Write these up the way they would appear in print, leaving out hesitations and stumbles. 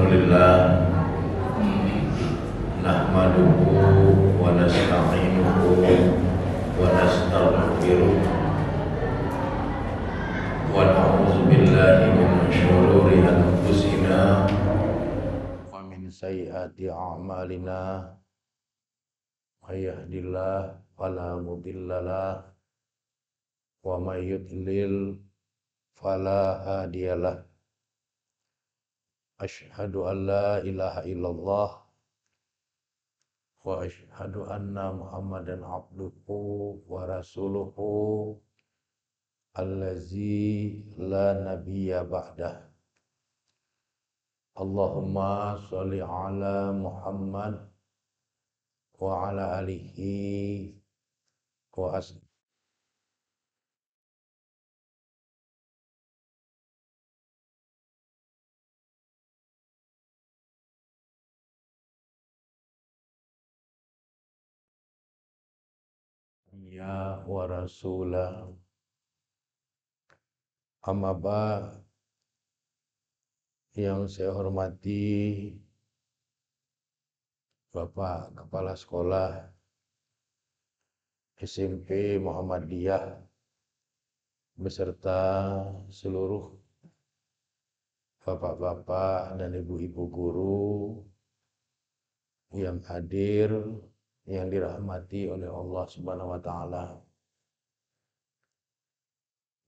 Alhamdulillah nahmaduhu wa nasta'inuhu wa nastaghfiruh wa na'udzu billahi min syururi anfusina wa min sayyiati a'malina may yahdihillahu fala mudhillalah wa may yudlil fala hadiyalah. Asyhadu an la ilaha illallah wa asyhadu anna Muhammadan abduhu wa rasuluhu allazi la nabiyya ba'dah. Allahumma sholli ala Muhammad wa ala alihi wa ashabihi. Ya wa rasulah amma ba, yang saya hormati Bapak Kepala Sekolah SMP Muhammadiyah beserta seluruh bapak-bapak dan ibu-ibu guru yang hadir, yang dirahmati oleh Allah Subhanahu wa taala.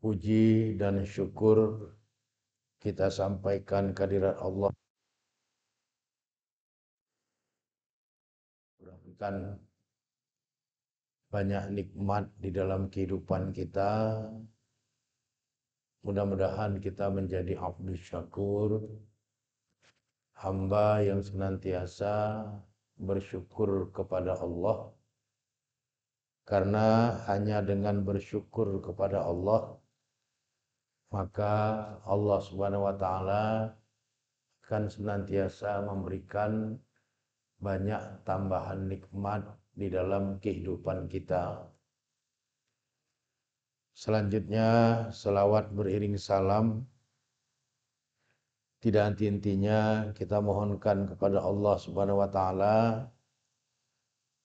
Puji dan syukur kita sampaikan kehadirat Allah. Mudah-mudahan banyak nikmat di dalam kehidupan kita. Mudah-mudahan kita menjadi abdus syakur, hamba yang senantiasa bersyukur kepada Allah. Karena hanya dengan bersyukur kepada Allah, maka Allah Subhanahu wa taala akan senantiasa memberikan banyak tambahan nikmat di dalam kehidupan kita. Selanjutnya, selawat beriring salam tidak henti-hentinya kita mohonkan kepada Allah Subhanahu wa taala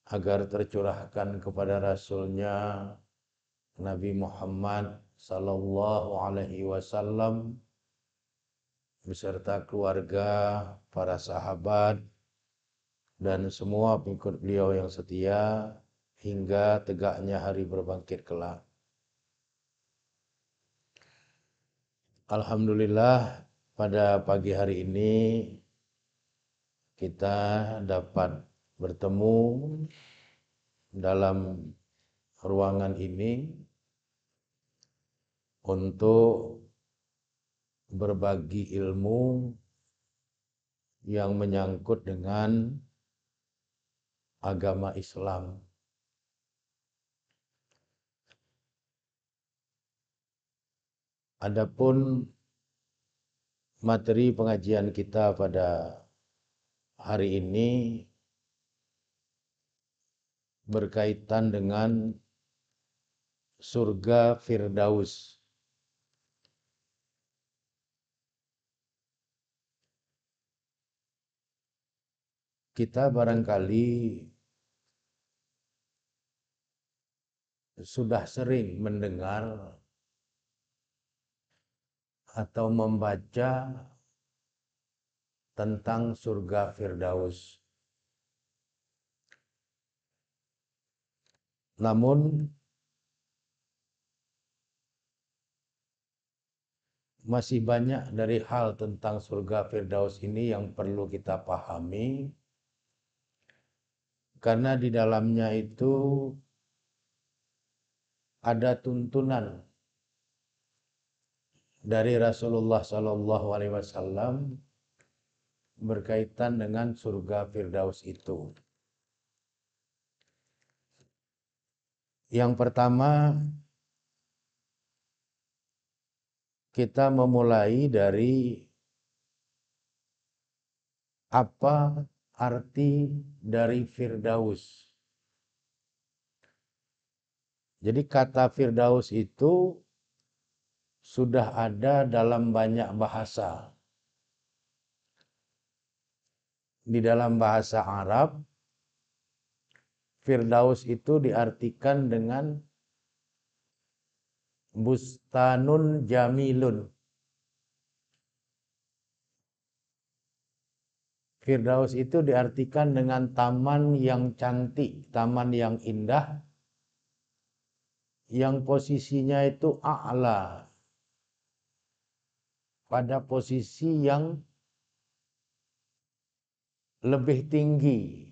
agar tercurahkan kepada Rasulnya Nabi Muhammad sallallahu alaihi wasallam beserta keluarga, para sahabat dan semua pengikut beliau yang setia hingga tegaknya hari berbangkit kelak. Alhamdulillah, pada pagi hari ini kita dapat bertemu dalam ruangan ini untuk berbagi ilmu yang menyangkut dengan agama Islam. Adapun materi pengajian kita pada hari ini berkaitan dengan surga Firdaus. Kita barangkali sudah sering mendengar atau membaca tentang surga Firdaus. Namun masih banyak dari hal tentang surga Firdaus ini yang perlu kita pahami, karena di dalamnya itu ada tuntunan dari Rasulullah SAW berkaitan dengan surga Firdaus itu. Yang pertama, kita memulai dari apa arti dari Firdaus. Jadi kata Firdaus itu sudah ada dalam banyak bahasa. di dalam bahasa Arab, Firdaus itu diartikan dengan bustanun jamilun. Firdaus itu diartikan dengan taman yang cantik, taman yang indah, yang posisinya itu a'la, pada posisi yang lebih tinggi.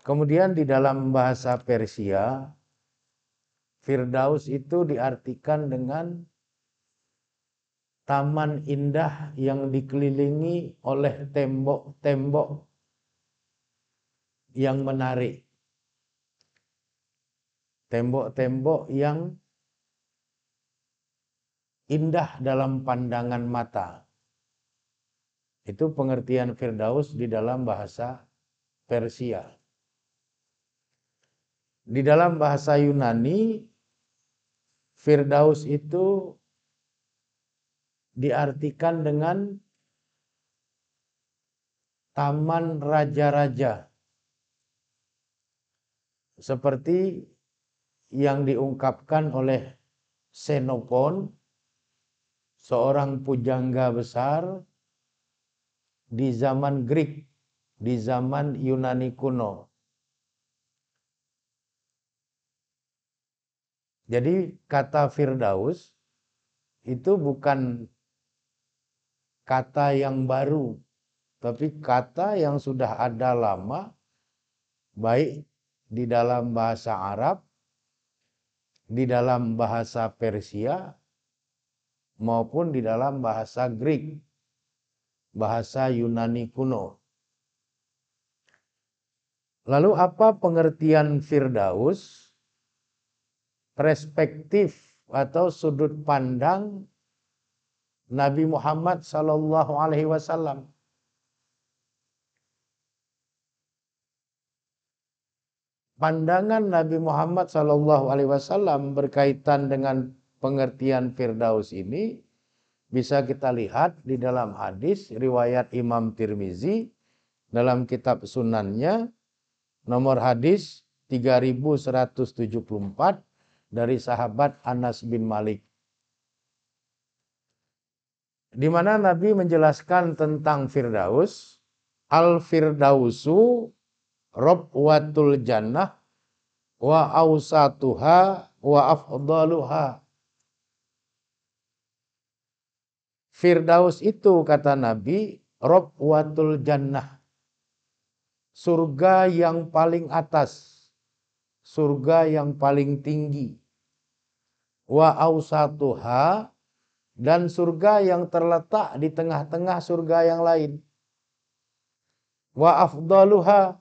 Kemudian di dalam bahasa Persia, Firdaus itu diartikan dengan taman indah yang dikelilingi oleh tembok-tembok yang menarik. Tembok-tembok yang indah dalam pandangan mata. Itu pengertian Firdaus di dalam bahasa Persia. Di dalam bahasa Yunani, Firdaus itu diartikan dengan taman raja-raja. Seperti yang diungkapkan oleh Xenophon, seorang pujangga besar di zaman Greek, di zaman Yunani kuno. Jadi kata Firdaus itu bukan kata yang baru, tapi kata yang sudah ada lama, baik di dalam bahasa Arab, di dalam bahasa Persia, maupun di dalam bahasa Greek, bahasa Yunani kuno. Lalu apa pengertian Firdaus? Perspektif atau sudut pandang Nabi Muhammad sallallahu alaihi wasallam. Pandangan Nabi Muhammad sallallahu alaihi wasallam berkaitan dengan pengertian Firdaus ini bisa kita lihat di dalam hadis riwayat Imam Tirmizi dalam kitab Sunannya, nomor hadis 3174 dari sahabat Anas bin Malik, di mana Nabi menjelaskan tentang Firdaus. Al-Firdausu Robwatul Jannah wa awsatuha wa afdaluha. Firdaus itu, kata Nabi, Robwatul Jannah, surga yang paling atas, surga yang paling tinggi. Wa awsatuha, dan surga yang terletak di tengah-tengah surga yang lain. Wa afdaluha,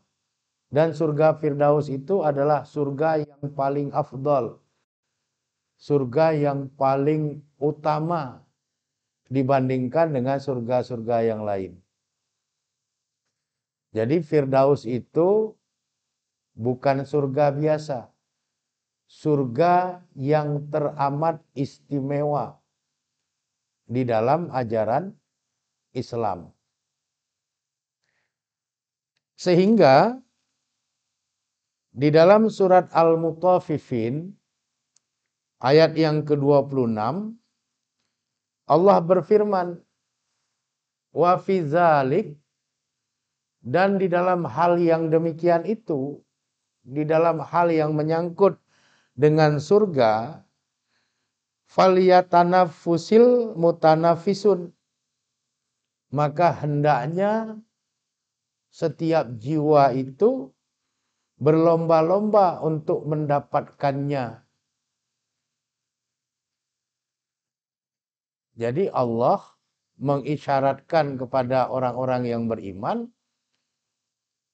dan surga Firdaus itu adalah surga yang paling afdal, surga yang paling utama dibandingkan dengan surga-surga yang lain. Jadi Firdaus itu bukan surga biasa, surga yang teramat istimewa di dalam ajaran Islam. Sehingga di dalam surat Al-Mutaffifin ayat yang ke-26 Allah berfirman, wa fi dzalik, dan di dalam hal yang demikian itu, di dalam hal yang menyangkut dengan surga, falyatanaffusil mutanafisun, maka hendaknya setiap jiwa itu berlomba-lomba untuk mendapatkannya. Jadi Allah mengisyaratkan kepada orang-orang yang beriman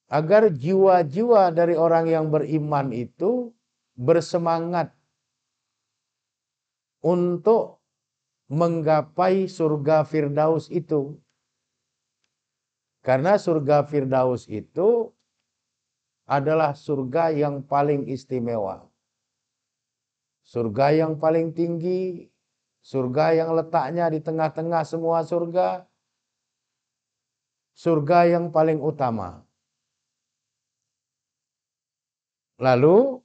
agar jiwa-jiwa dari orang yang beriman itu bersemangat untuk menggapai surga Firdaus itu. Karena surga Firdaus itu adalah surga yang paling istimewa. Surga yang paling tinggi, surga yang letaknya di tengah-tengah semua surga, surga yang paling utama. Lalu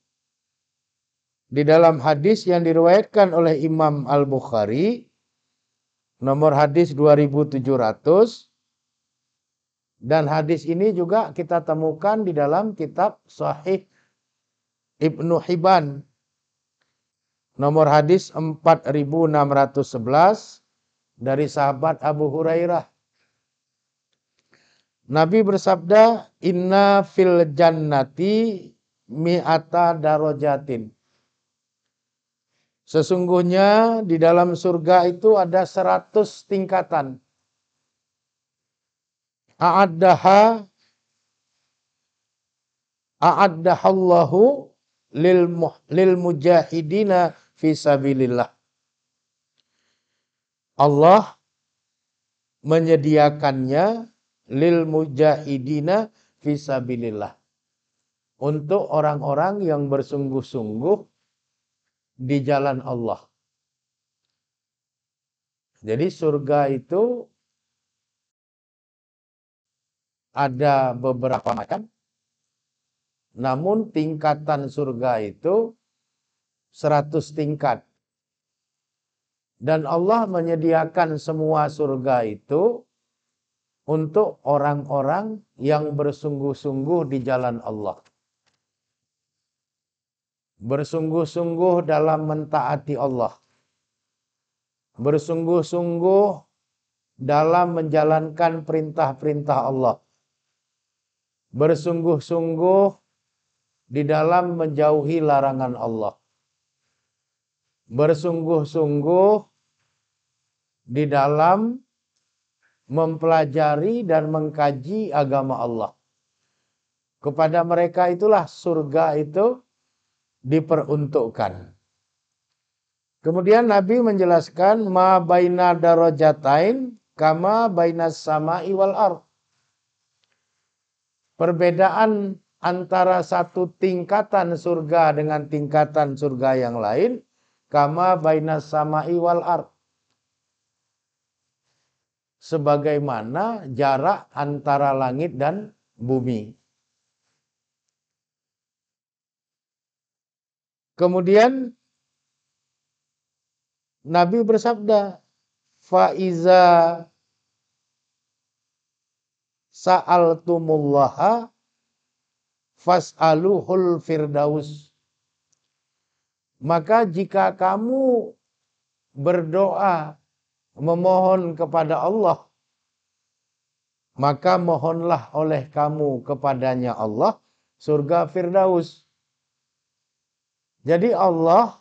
di dalam hadis yang diriwayatkan oleh Imam Al-Bukhari, nomor hadis 2700, dan hadis ini juga kita temukan di dalam kitab Sahih Ibnu Hibban, nomor hadis 4611 dari sahabat Abu Hurairah. Nabi bersabda, "Inna fil jannati mi'ata darajatin." Sesungguhnya di dalam surga itu ada 100 tingkatan. A'addahallahu lil mujahidina fi sabilillah. Allah menyediakannya lil mujahidina fi sabilillah, untuk orang-orang yang bersungguh-sungguh di jalan Allah. Jadi surga itu ada beberapa macam, namun tingkatan surga itu 100 tingkat. Dan Allah menyediakan semua surga itu untuk orang-orang yang bersungguh-sungguh di jalan Allah. Bersungguh-sungguh dalam mentaati Allah. Bersungguh-sungguh dalam menjalankan perintah-perintah Allah. Bersungguh-sungguh di dalam menjauhi larangan Allah. Bersungguh-sungguh di dalam mempelajari dan mengkaji agama Allah. Kepada mereka itulah surga itu diperuntukkan. Kemudian Nabi menjelaskan, ma baina darajatain kama bainas sama'i wal ardh. Perbedaan antara satu tingkatan surga dengan tingkatan surga yang lain, kama bainas sama'i wal ardh, sebagaimana jarak antara langit dan bumi. Kemudian Nabi bersabda, faiza sa'altumullaha fas'aluhul firdaus. Maka jika kamu berdoa memohon kepada Allah, maka mohonlah oleh kamu kepadanya Allah surga Firdaus. Jadi Allah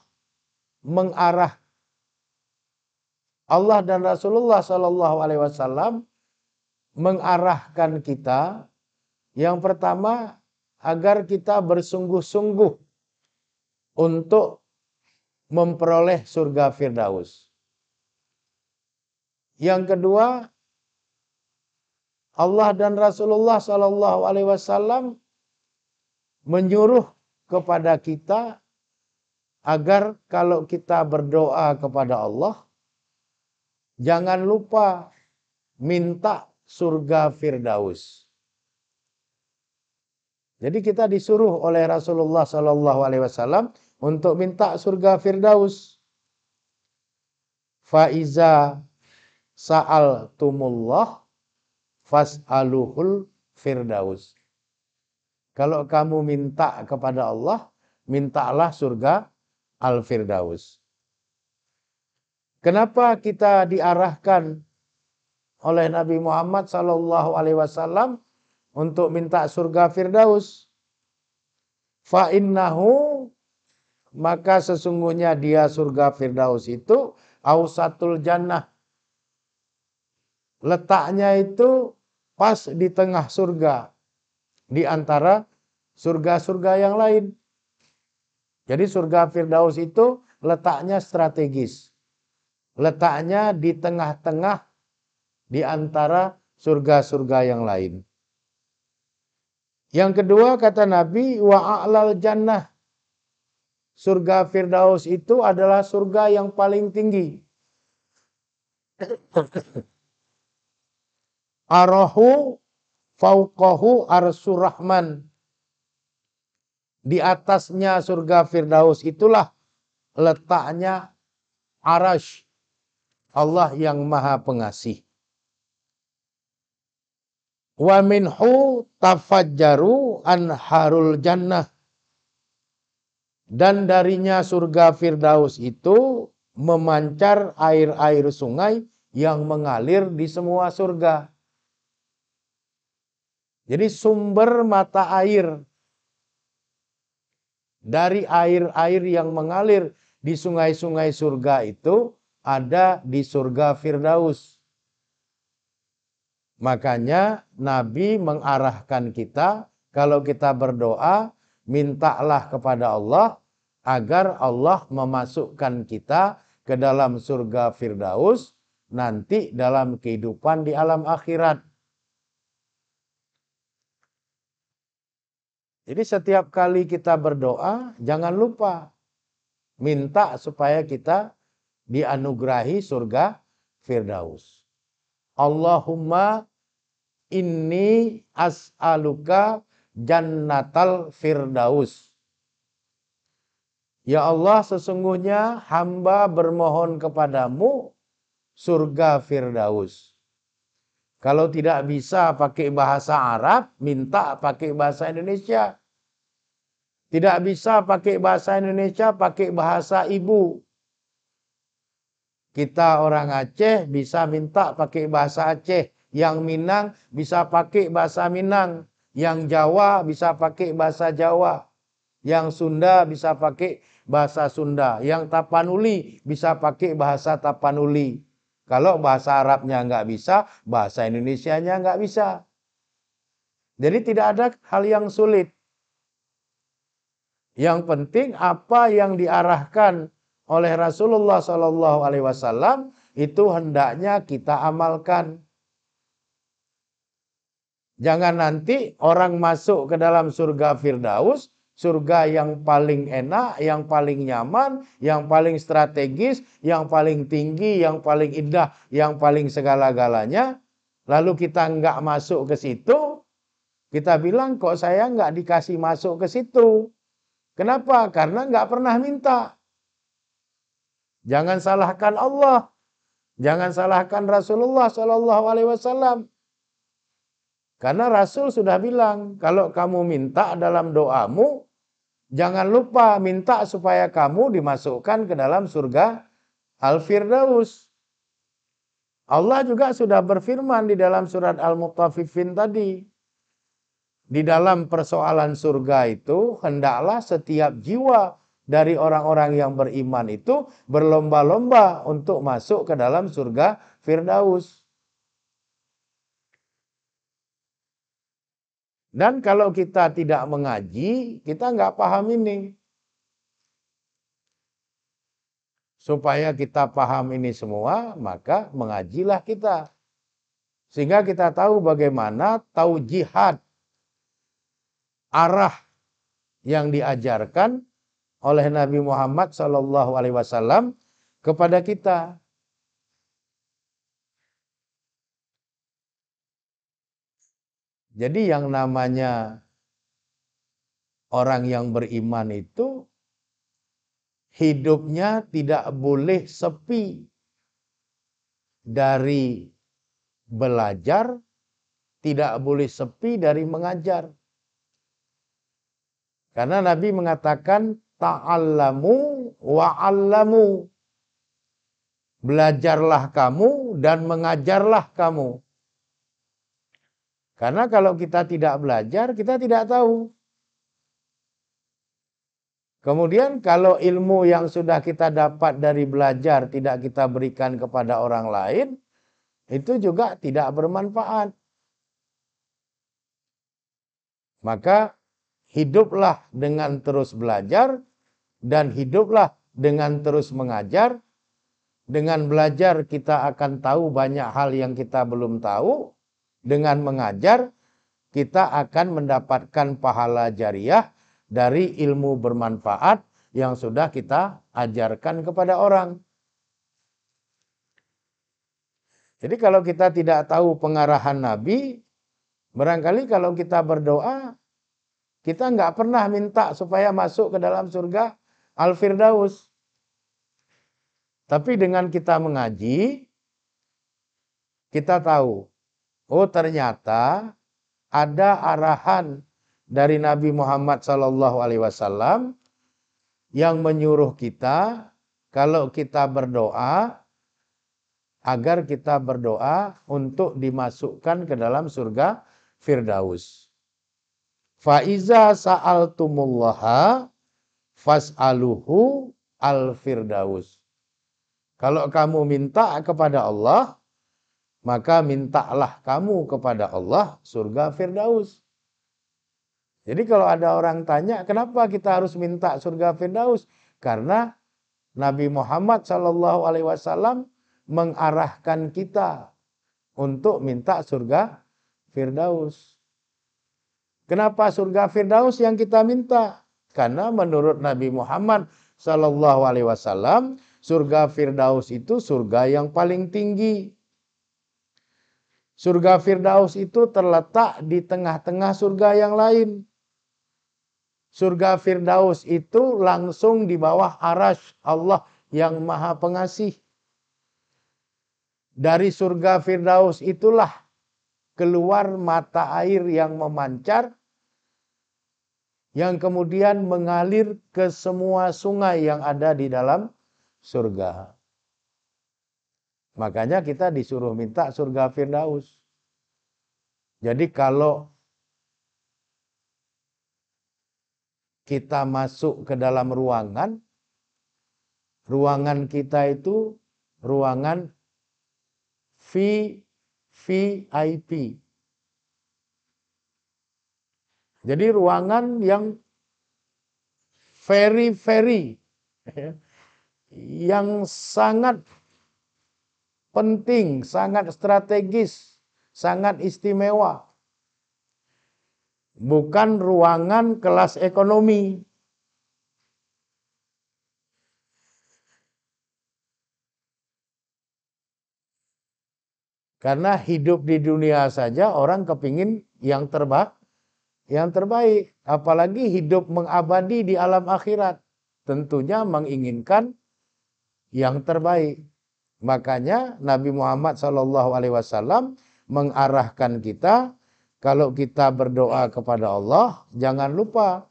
dan Rasulullah Shallallahu Alaihi Wasallam mengarahkan kita, yang pertama agar kita bersungguh-sungguh untuk memperoleh surga Firdaus. Yang kedua, Allah dan Rasulullah Shallallahu Alaihi Wasallam menyuruh kepada kita agar kalau kita berdoa kepada Allah, jangan lupa minta surga Firdaus. Jadi kita disuruh oleh Rasulullah Shallallahu Alaihi Wasallam untuk minta surga Firdaus. Faiza sa'altumullah fas'aluhul Firdaus. Kalau kamu minta kepada Allah, mintalah surga Al-Firdaus. Kenapa kita diarahkan oleh Nabi Muhammad Sallallahu Alaihi Wasallam untuk minta surga Firdaus? Fa'innahu, maka sesungguhnya dia surga Firdaus itu ausatul jannah. Letaknya itu pas di tengah surga, di antara surga-surga yang lain. Jadi surga Firdaus itu letaknya strategis. Letaknya di tengah-tengah di antara surga-surga yang lain. Yang kedua kata Nabi, wa a'lal jannah. Surga Firdaus itu adalah surga yang paling tinggi. Arahu fauqahu arsyur rahman. Di atasnya surga Firdaus itulah letaknya arasy Allah yang maha pengasih. Wa minhu tafajjaru anharul jannah. Dan darinya surga Firdaus itu memancar air-air sungai yang mengalir di semua surga. Jadi sumber mata air dari air-air yang mengalir di sungai-sungai surga itu ada di surga Firdaus. Makanya Nabi mengarahkan kita kalau kita berdoa, mintalah kepada Allah agar Allah memasukkan kita ke dalam surga Firdaus nanti dalam kehidupan di alam akhirat. Jadi setiap kali kita berdoa, jangan lupa minta supaya kita dianugerahi surga Firdaus. Allahumma inni as'aluka jannatal Firdaus. Ya Allah, sesungguhnya hamba bermohon kepadamu surga Firdaus. Kalau tidak bisa pakai bahasa Arab, minta pakai bahasa Indonesia. Tidak bisa pakai bahasa Indonesia, pakai bahasa ibu. Kita orang Aceh bisa minta pakai bahasa Aceh. Yang Minang bisa pakai bahasa Minang. Yang Jawa bisa pakai bahasa Jawa. Yang Sunda bisa pakai bahasa Sunda. Yang Tapanuli bisa pakai bahasa Tapanuli. Kalau bahasa Arabnya nggak bisa, bahasa Indonesianya nggak bisa. Jadi tidak ada hal yang sulit. Yang penting apa yang diarahkan oleh Rasulullah SAW itu hendaknya kita amalkan. Jangan nanti orang masuk ke dalam surga Firdaus, surga yang paling enak, yang paling nyaman, yang paling strategis, yang paling tinggi, yang paling indah, yang paling segala-galanya. Lalu kita nggak masuk ke situ, kita bilang kok saya nggak dikasih masuk ke situ. Kenapa? Karena nggak pernah minta. Jangan salahkan Allah, jangan salahkan Rasulullah SAW. Karena Rasul sudah bilang, kalau kamu minta dalam doamu, jangan lupa minta supaya kamu dimasukkan ke dalam surga Al-Firdaus. Allah juga sudah berfirman di dalam surat Al-Mutaffifin tadi. Di dalam persoalan surga itu, hendaklah setiap jiwa dari orang-orang yang beriman itu berlomba-lomba untuk masuk ke dalam surga Firdaus. Dan kalau kita tidak mengaji, kita nggak paham ini. Supaya kita paham ini semua, maka mengajilah kita. Sehingga kita tahu bagaimana taujihad, arah yang diajarkan oleh Nabi Muhammad SAW kepada kita. Jadi yang namanya orang yang beriman itu hidupnya tidak boleh sepi dari belajar, tidak boleh sepi dari mengajar. Karena Nabi mengatakan ta'allamu wa'allamu. Belajarlah kamu dan mengajarlah kamu. Karena kalau kita tidak belajar, kita tidak tahu. Kemudian kalau ilmu yang sudah kita dapat dari belajar tidak kita berikan kepada orang lain, itu juga tidak bermanfaat. Maka hiduplah dengan terus belajar dan hiduplah dengan terus mengajar. Dengan belajar kita akan tahu banyak hal yang kita belum tahu. Dengan mengajar, kita akan mendapatkan pahala jariah dari ilmu bermanfaat yang sudah kita ajarkan kepada orang. Jadi kalau kita tidak tahu pengarahan Nabi, Barangkali kalau kita berdoa, kita nggak pernah minta supaya masuk ke dalam surga Al-Firdaus. Tapi dengan kita mengaji, kita tahu, oh ternyata ada arahan dari Nabi Muhammad SAW yang menyuruh kita kalau kita berdoa agar kita berdoa untuk dimasukkan ke dalam surga Firdaus. Faiza sa'altumullaha fas'aluhu al-Firdaus. Kalau kamu minta kepada Allah, maka mintalah kamu kepada Allah surga Firdaus. Jadi kalau ada orang tanya, kenapa kita harus minta surga Firdaus? Karena Nabi Muhammad SAW mengarahkan kita untuk minta surga Firdaus. Kenapa surga Firdaus yang kita minta? Karena menurut Nabi Muhammad SAW, surga Firdaus itu surga yang paling tinggi. Surga Firdaus itu terletak di tengah-tengah surga yang lain. Surga Firdaus itu langsung di bawah arasy Allah yang Maha Pengasih. Dari surga Firdaus itulah keluar mata air yang memancar, yang kemudian mengalir ke semua sungai yang ada di dalam surga. Makanya kita disuruh minta surga Firdaus. Jadi kalau kita masuk ke dalam ruangan kita itu ruangan VIP. Jadi ruangan yang very yang sangat penting, sangat strategis, sangat istimewa. Bukan ruangan kelas ekonomi. Karena hidup di dunia saja orang kepingin yang terbaik. Apalagi hidup mengabadi di alam akhirat. Tentunya menginginkan yang terbaik. Makanya Nabi Muhammad SAW mengarahkan kita, kalau kita berdoa kepada Allah, jangan lupa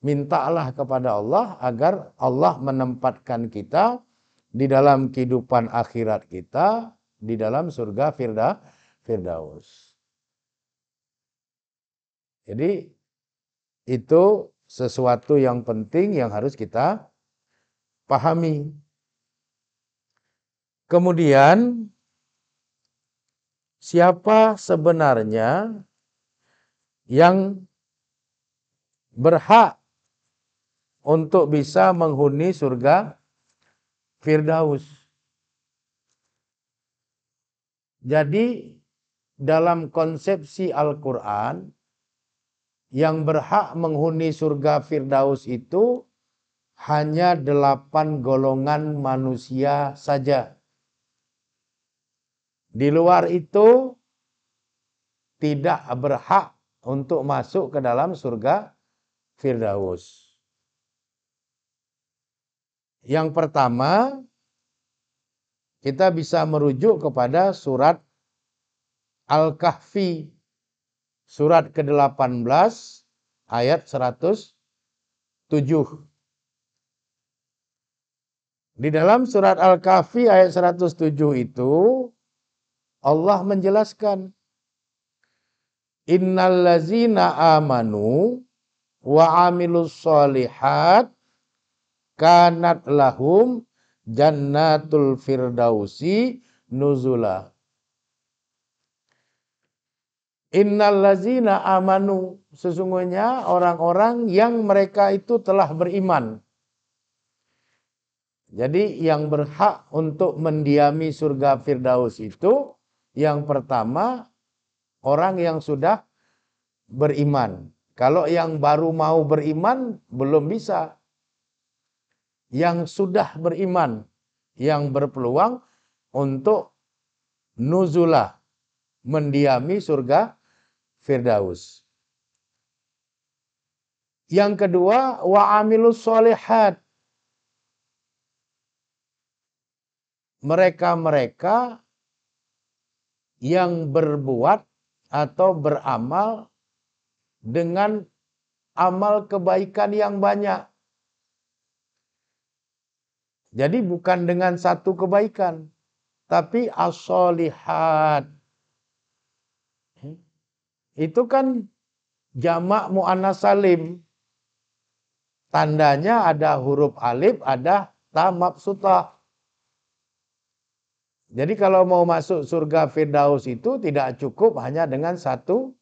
mintalah kepada Allah agar Allah menempatkan kita di dalam kehidupan akhirat kita, di dalam surga Firdaus. Jadi itu sesuatu yang penting yang harus kita pahami. Kemudian, siapa sebenarnya yang berhak untuk bisa menghuni surga Firdaus? Jadi, dalam konsepsi Al-Quran, yang berhak menghuni surga Firdaus itu hanya 8 golongan manusia saja. Di luar itu tidak berhak untuk masuk ke dalam surga Firdaus. Yang pertama, kita bisa merujuk kepada surat Al-Kahfi, surat ke-18 ayat 107. Di dalam surat Al-Kahfi ayat 107 itu Allah menjelaskan, innallazina amanu wa amilus solihat kanat lahum jannatul firdausi nuzula. Innallazina amanu, sesungguhnya orang-orang yang mereka itu telah beriman. Jadi yang berhak untuk mendiami surga Firdaus itu yang pertama orang yang sudah beriman. Kalau yang baru mau beriman belum bisa. Yang sudah beriman yang berpeluang untuk nuzulah, mendiami surga Firdaus. Yang kedua, wa amilus solihat. Mereka-mereka yang berbuat atau beramal dengan amal kebaikan yang banyak. Jadi bukan dengan satu kebaikan, tapi as-solihat. Itu kan jamak muannas salim. Tandanya ada huruf alif, ada ta mabsutah. Jadi kalau mau masuk surga Firdaus itu tidak cukup hanya dengan satu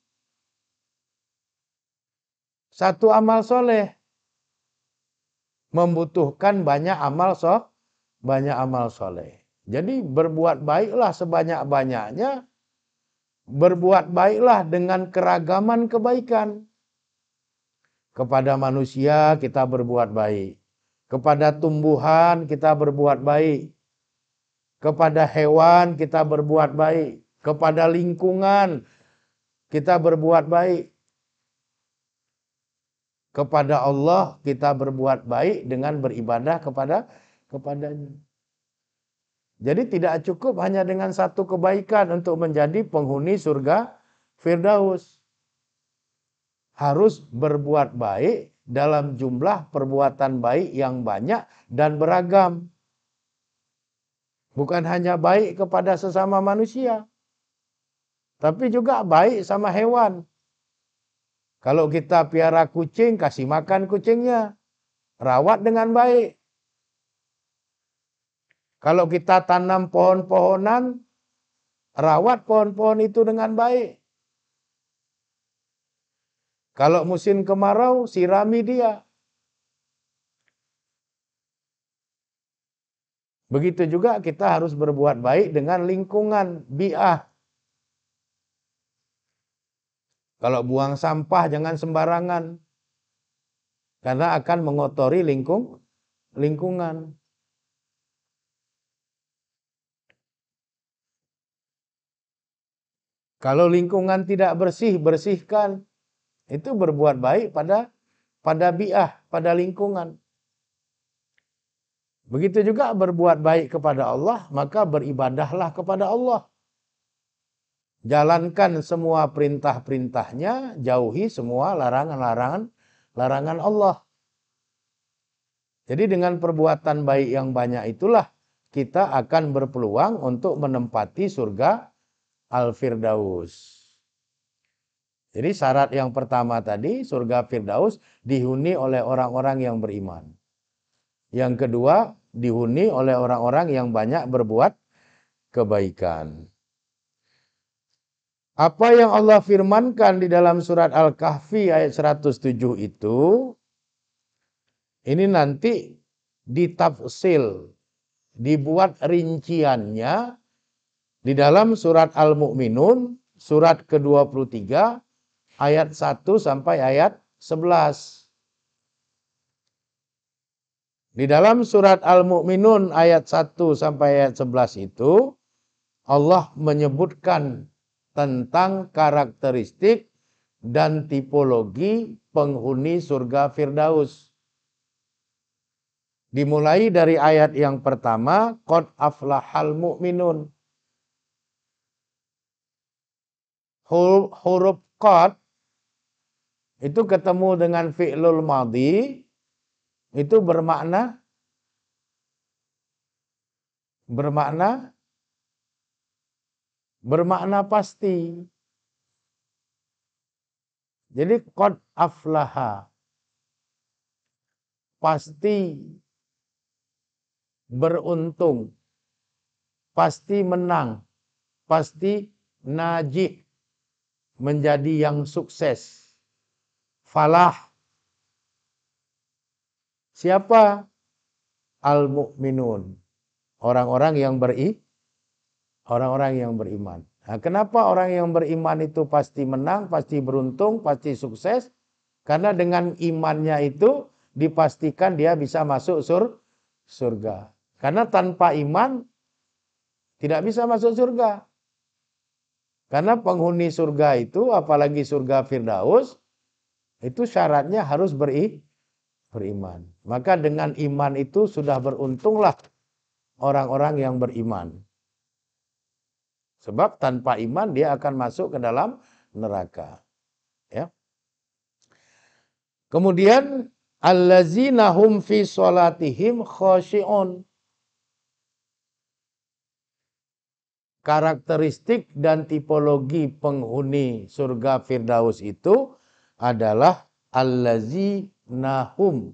amal soleh. Membutuhkan banyak amal soleh. Jadi berbuat baiklah sebanyak-banyaknya. Berbuat baiklah dengan keragaman kebaikan. Kepada manusia kita berbuat baik. Kepada tumbuhan kita berbuat baik. Kepada hewan kita berbuat baik. Kepada lingkungan kita berbuat baik. Kepada Allah kita berbuat baik dengan beribadah kepadanya. Jadi tidak cukup hanya dengan satu kebaikan untuk menjadi penghuni surga Firdaus. Harus berbuat baik dalam jumlah perbuatan baik yang banyak dan beragam. Bukan hanya baik kepada sesama manusia, tapi juga baik sama hewan. Kalau kita piara kucing, kasih makan kucingnya. Rawat dengan baik. Kalau kita tanam pohon-pohonan, rawat pohon-pohon itu dengan baik. Kalau musim kemarau, sirami dia. Begitu juga kita harus berbuat baik dengan lingkungan, bi'ah. Kalau buang sampah jangan sembarangan. Karena akan mengotori lingkungan. Kalau lingkungan tidak bersih, bersihkan. Itu berbuat baik pada bi'ah, pada lingkungan. Begitu juga berbuat baik kepada Allah, maka beribadahlah kepada Allah. Jalankan semua perintah-perintahnya, jauhi semua larangan Allah. Jadi dengan perbuatan baik yang banyak itulah kita akan berpeluang untuk menempati surga Al-Firdaus. Jadi syarat yang pertama tadi, surga Firdaus dihuni oleh orang-orang yang beriman. Yang kedua, dihuni oleh orang-orang yang banyak berbuat kebaikan. Apa yang Allah firmankan di dalam surat Al-Kahfi ayat 107 itu, ini nanti ditafsil, dibuat rinciannya di dalam surat Al-Mu'minun, surat ke-23, ayat 1 sampai ayat 11. Di dalam surat Al-Mu'minun ayat 1 sampai ayat 11 itu, Allah menyebutkan tentang karakteristik dan tipologi penghuni surga Firdaus. Dimulai dari ayat yang pertama, qad aflahal mu'minun. Huruf qad itu ketemu dengan fi'lul madhi, itu bermakna pasti. Jadi qad aflaha, pasti beruntung, pasti menang, pasti najih, menjadi yang sukses. Falah. Siapa? Al-mu'minun. Orang-orang yang beriman. Nah, kenapa orang yang beriman itu pasti menang, pasti beruntung, pasti sukses? Karena dengan imannya itu dipastikan dia bisa masuk surga. Karena tanpa iman tidak bisa masuk surga. Karena penghuni surga itu, apalagi surga Firdaus, itu syaratnya harus beriman. Maka dengan iman itu sudah beruntunglah orang-orang yang beriman. Sebab tanpa iman dia akan masuk ke dalam neraka. Ya. Kemudian allazina hum fi sholatihim khashi'un. Karakteristik dan tipologi penghuni surga Firdaus itu adalah allazina hum.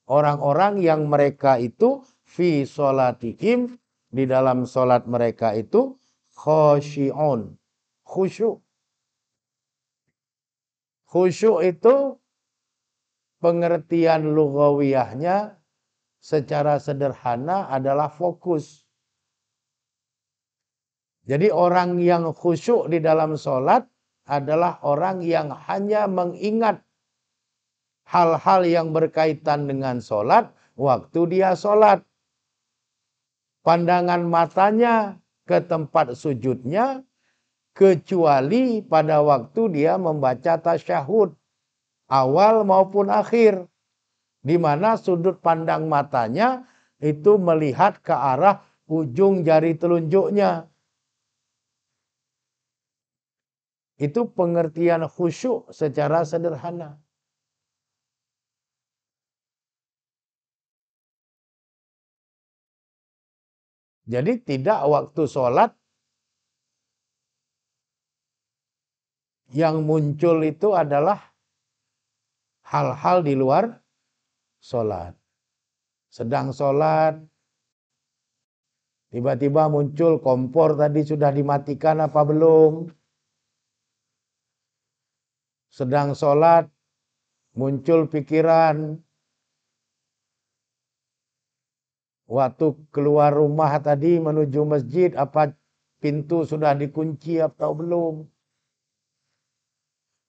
Orang-orang yang mereka itu fi sholatihim, di dalam sholat mereka itu khashi'un. Khusyuk. Khusyuk itu pengertian lugawiyahnya secara sederhana adalah fokus. Jadi orang yang khusyuk di dalam sholat adalah orang yang hanya mengingat hal-hal yang berkaitan dengan sholat waktu dia sholat. Pandangan matanya ke tempat sujudnya kecuali pada waktu dia membaca tasyahud awal maupun akhir, di mana sudut pandang matanya itu melihat ke arah ujung jari telunjuknya. Itu pengertian khusyuk secara sederhana. Jadi tidak waktu sholat yang muncul itu adalah hal-hal di luar sholat. Sedang sholat, tiba-tiba muncul kompor tadi sudah dimatikan apa belum. Sedang sholat, muncul pikiran, waktu keluar rumah tadi menuju masjid, apa pintu sudah dikunci atau belum.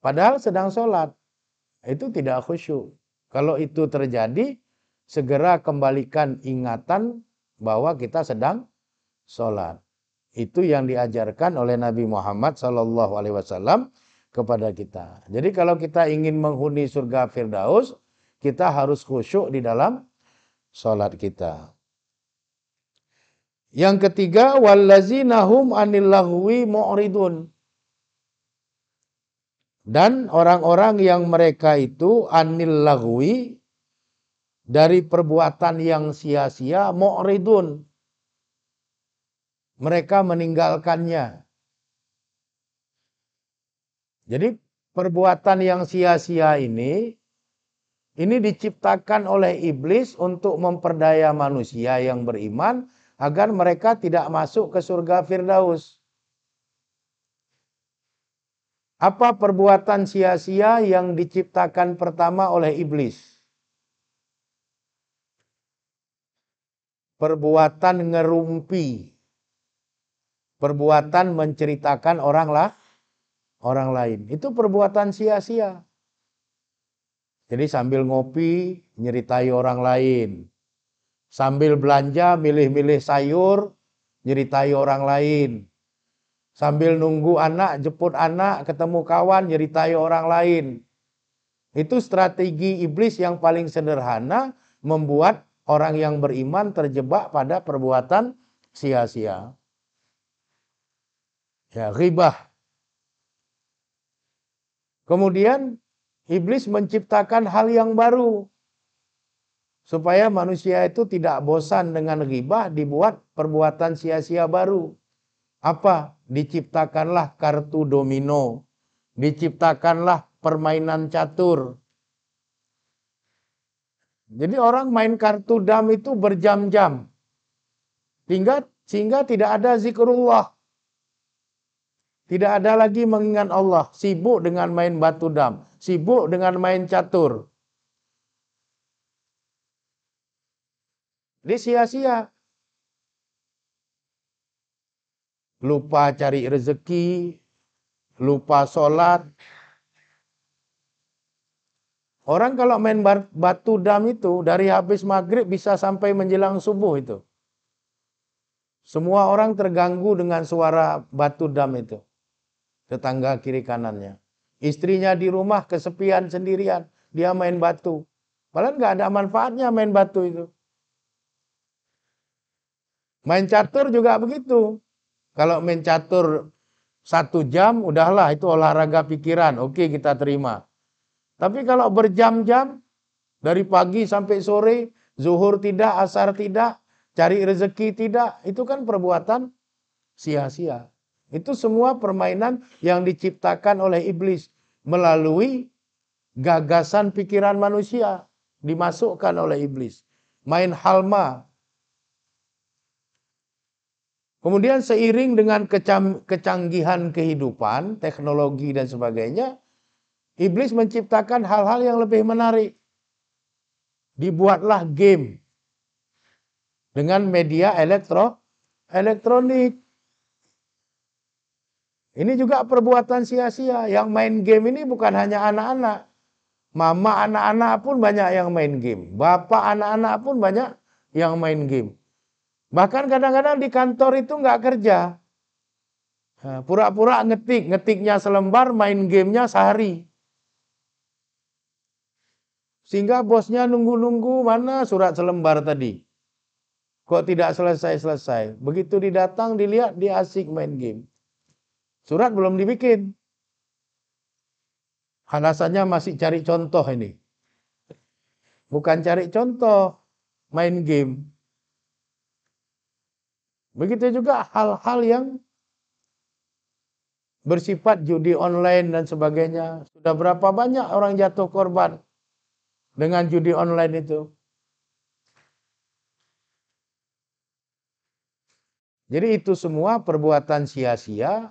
Padahal sedang sholat. Itu tidak khusyuk. Kalau itu terjadi, segera kembalikan ingatan bahwa kita sedang sholat. Itu yang diajarkan oleh Nabi Muhammad SAW kepada kita. Jadi kalau kita ingin menghuni surga Firdaus, kita harus khusyuk di dalam sholat kita. Yang ketiga, wallazina hum anil lahwi mu'ridun. Dan orang-orang yang mereka itu anil lahwi, dari perbuatan yang sia-sia, mu'ridun. Mereka meninggalkannya. Jadi perbuatan yang sia-sia ini diciptakan oleh iblis untuk memperdaya manusia yang beriman agar mereka tidak masuk ke surga Firdaus. Apa perbuatan sia-sia yang diciptakan pertama oleh iblis? Perbuatan ngerumpi. Perbuatan menceritakan orang lain. Itu perbuatan sia-sia. Jadi sambil ngopi, nyeritai orang lain. Sambil belanja, milih-milih sayur, nyeritai orang lain. Sambil nunggu anak, jemput anak, ketemu kawan, nyeritai orang lain. Itu strategi iblis yang paling sederhana, membuat orang yang beriman terjebak pada perbuatan sia-sia. Ya, ghibah. Kemudian iblis menciptakan hal yang baru. Supaya manusia itu tidak bosan dengan ghibah, dibuat perbuatan sia-sia baru. Apa? Diciptakanlah kartu domino. Diciptakanlah permainan catur. Jadi orang main kartu dam itu berjam-jam. Sehingga tidak ada zikrullah. Tidak ada lagi mengingat Allah. Sibuk dengan main batu dam. Sibuk dengan main catur. Dia sia-sia. Lupa cari rezeki. Lupa sholat. Orang kalau main batu dam itu dari habis maghrib bisa sampai menjelang subuh itu. Semua orang terganggu dengan suara batu dam itu. tetangga kiri kanannya. Istrinya di rumah kesepian sendirian, dia main batu. Padahal nggak ada manfaatnya main batu itu. Main catur juga begitu. Kalau main catur 1 jam, udahlah itu olahraga pikiran. Oke, kita terima. Tapi kalau berjam-jam, dari pagi sampai sore, zuhur tidak, asar tidak, cari rezeki tidak, itu kan perbuatan sia-sia. Itu semua permainan yang diciptakan oleh iblis melalui gagasan pikiran manusia, dimasukkan oleh iblis. Main halma. Kemudian seiring dengan kecanggihan kehidupan, teknologi dan sebagainya, iblis menciptakan hal-hal yang lebih menarik. Dibuatlah game dengan media elektronik. Ini juga perbuatan sia-sia. Yang main game ini bukan hanya anak-anak. Mama anak-anak pun banyak yang main game. Bapak anak-anak pun banyak yang main game. Bahkan kadang-kadang di kantor itu nggak kerja. Pura-pura ngetiknya selembar, main gamenya sehari. Sehingga bosnya nunggu-nunggu mana surat selembar tadi. Kok tidak selesai-selesai. Begitu didatang, dilihat dia asik main game. Surat belum dibikin. Alasannya masih cari contoh ini. Bukan cari contoh, main game. Begitu juga hal-hal yang bersifat judi online dan sebagainya. Sudah berapa banyak orang jatuh korban dengan judi online itu. Jadi itu semua perbuatan sia-sia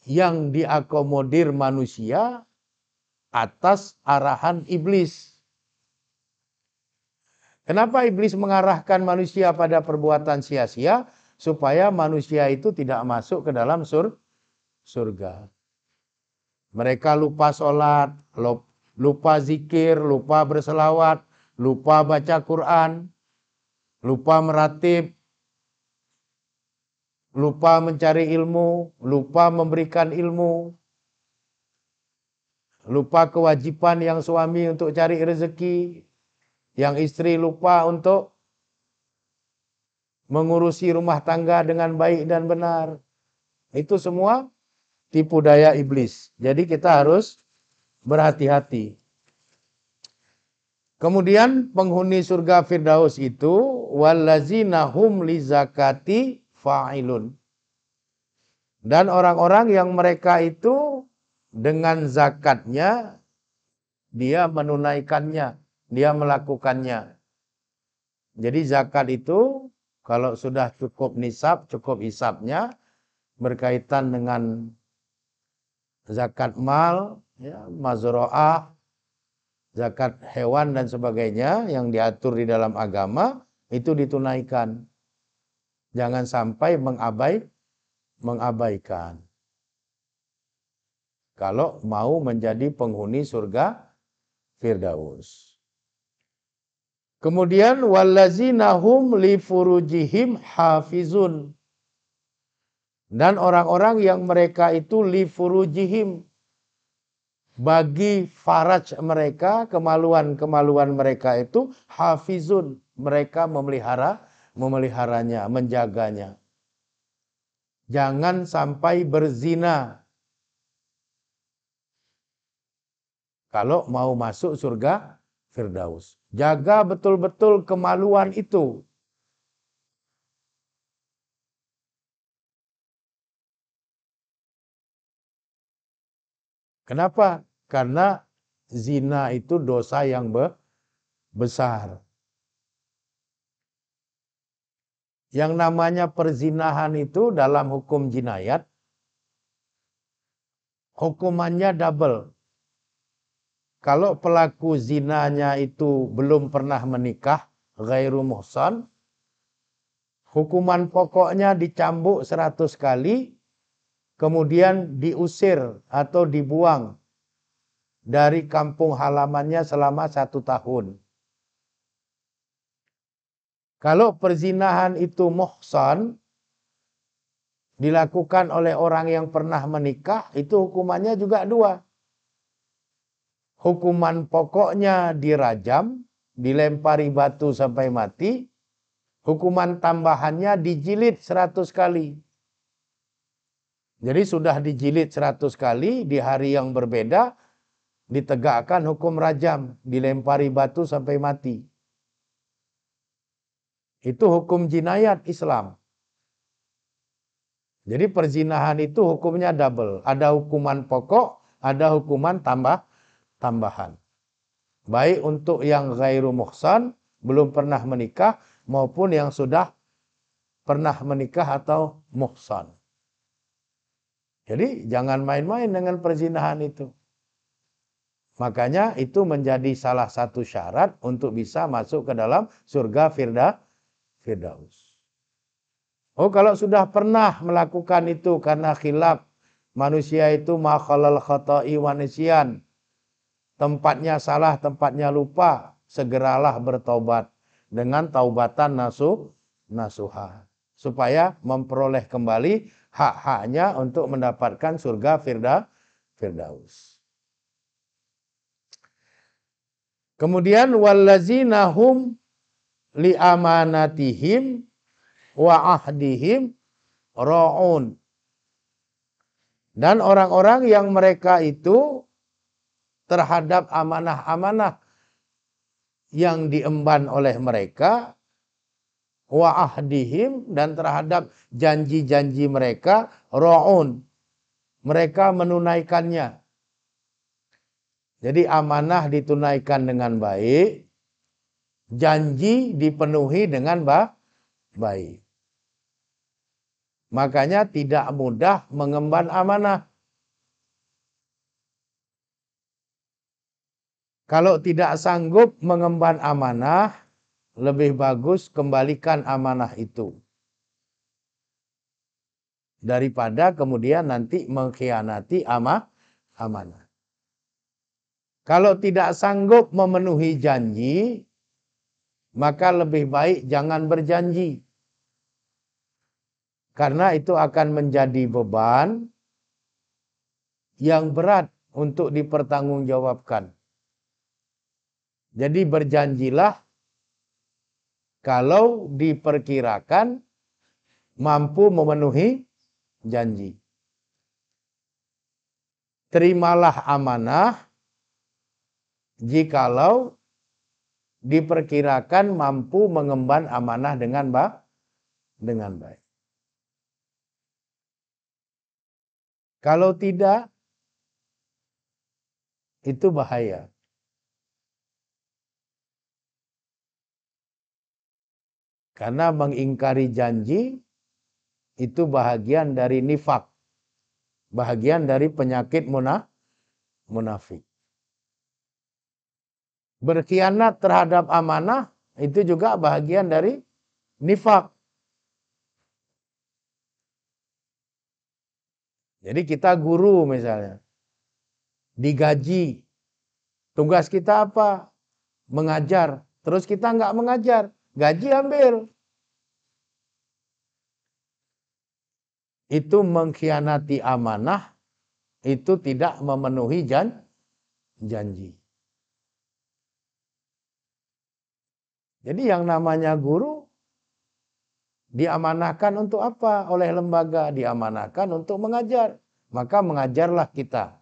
yang diakomodir manusia atas arahan iblis. Kenapa iblis mengarahkan manusia pada perbuatan sia-sia? Supaya manusia itu tidak masuk ke dalam surga. Mereka lupa sholat, lupa zikir, lupa berselawat, lupa baca Quran, lupa meratib, lupa mencari ilmu, lupa memberikan ilmu, lupa kewajiban yang suami untuk cari rezeki, yang istri lupa untuk mengurusi rumah tangga dengan baik dan benar. Itu semua tipu daya iblis. Jadi kita harus berhati-hati. Kemudian penghuni surga Firdaus itu wallazina hum lizakati fa'ilun. Dan orang-orang yang mereka itu dengan zakatnya dia menunaikannya, dia melakukannya. Jadi zakat itu kalau sudah cukup nisab, cukup hisabnya, berkaitan dengan zakat mal, ya, mazro'ah, zakat hewan dan sebagainya yang diatur di dalam agama, itu ditunaikan. Jangan sampai mengabaikan. Kalau mau menjadi penghuni surga Firdaus. Kemudian wallazina hum li furujihim hafizun. Dan orang-orang yang mereka itu li furujihim, bagi faraj mereka, kemaluan-kemaluan mereka itu hafizun, mereka memeliharanya, menjaganya. Jangan sampai berzina kalau mau masuk surga Firdaus. Jaga betul-betul kemaluan itu. Kenapa? Karena zina itu dosa yang besar. Yang namanya perzinahan itu dalam hukum jinayat, hukumannya double. Kalau pelaku zinanya itu belum pernah menikah, ghairu muhsan, hukuman pokoknya dicambuk 100 kali, kemudian diusir atau dibuang dari kampung halamannya selama 1 tahun. Kalau perzinahan itu muhsan, dilakukan oleh orang yang pernah menikah, itu hukumannya juga 2. Hukuman pokoknya dirajam, dilempari batu sampai mati. Hukuman tambahannya dijilid 100 kali. Jadi sudah dijilid 100 kali, di hari yang berbeda ditegakkan hukum rajam, dilempari batu sampai mati. Itu hukum jinayat Islam. Jadi perzinahan itu hukumnya double. Ada hukuman pokok, ada hukuman tambahan. Baik untuk yang ghairu muhsan, belum pernah menikah, maupun yang sudah pernah menikah atau muhsan. Jadi jangan main-main dengan perzinahan itu. Makanya itu menjadi salah satu syarat untuk bisa masuk ke dalam surga Firdaus. Oh, kalau sudah pernah melakukan itu karena khilaf, manusia itu ma khalal khata'i wa nisyan. Tempatnya salah, tempatnya lupa, segeralah bertobat dengan taubatan nasuha. Supaya memperoleh kembali hak-haknya untuk mendapatkan surga Firdaus. Kemudian wallazina hum li amanatihim wa ahdihim ra'un. Dan orang-orang yang mereka itu terhadap amanah-amanah yang diemban oleh mereka, wa ahdihim, dan terhadap janji-janji mereka, ra'un. Mereka menunaikannya. Jadi amanah ditunaikan dengan baik, janji dipenuhi dengan baik. Makanya tidak mudah mengemban amanah. Kalau tidak sanggup mengemban amanah, lebih bagus kembalikan amanah itu. Daripada kemudian nanti mengkhianati amanah. Kalau tidak sanggup memenuhi janji, maka lebih baik jangan berjanji. Karena itu akan menjadi beban yang berat untuk dipertanggungjawabkan. Jadi berjanjilah kalau diperkirakan mampu memenuhi janji. Terimalah amanah jikalau diperkirakan mampu mengemban amanah dengan baik. Kalau tidak, itu bahaya. Karena mengingkari janji itu bahagian dari nifak. Bahagian dari penyakit munafik. Berkhianat terhadap amanah itu juga bahagian dari nifak. Jadi kita guru misalnya, digaji. Tugas kita apa? Mengajar. Terus kita nggak mengajar, gaji ambil. Itu mengkhianati amanah, itu tidak memenuhi janji. Jadi yang namanya guru diamanahkan untuk apa? Oleh lembaga diamanahkan untuk mengajar. Maka mengajarlah kita.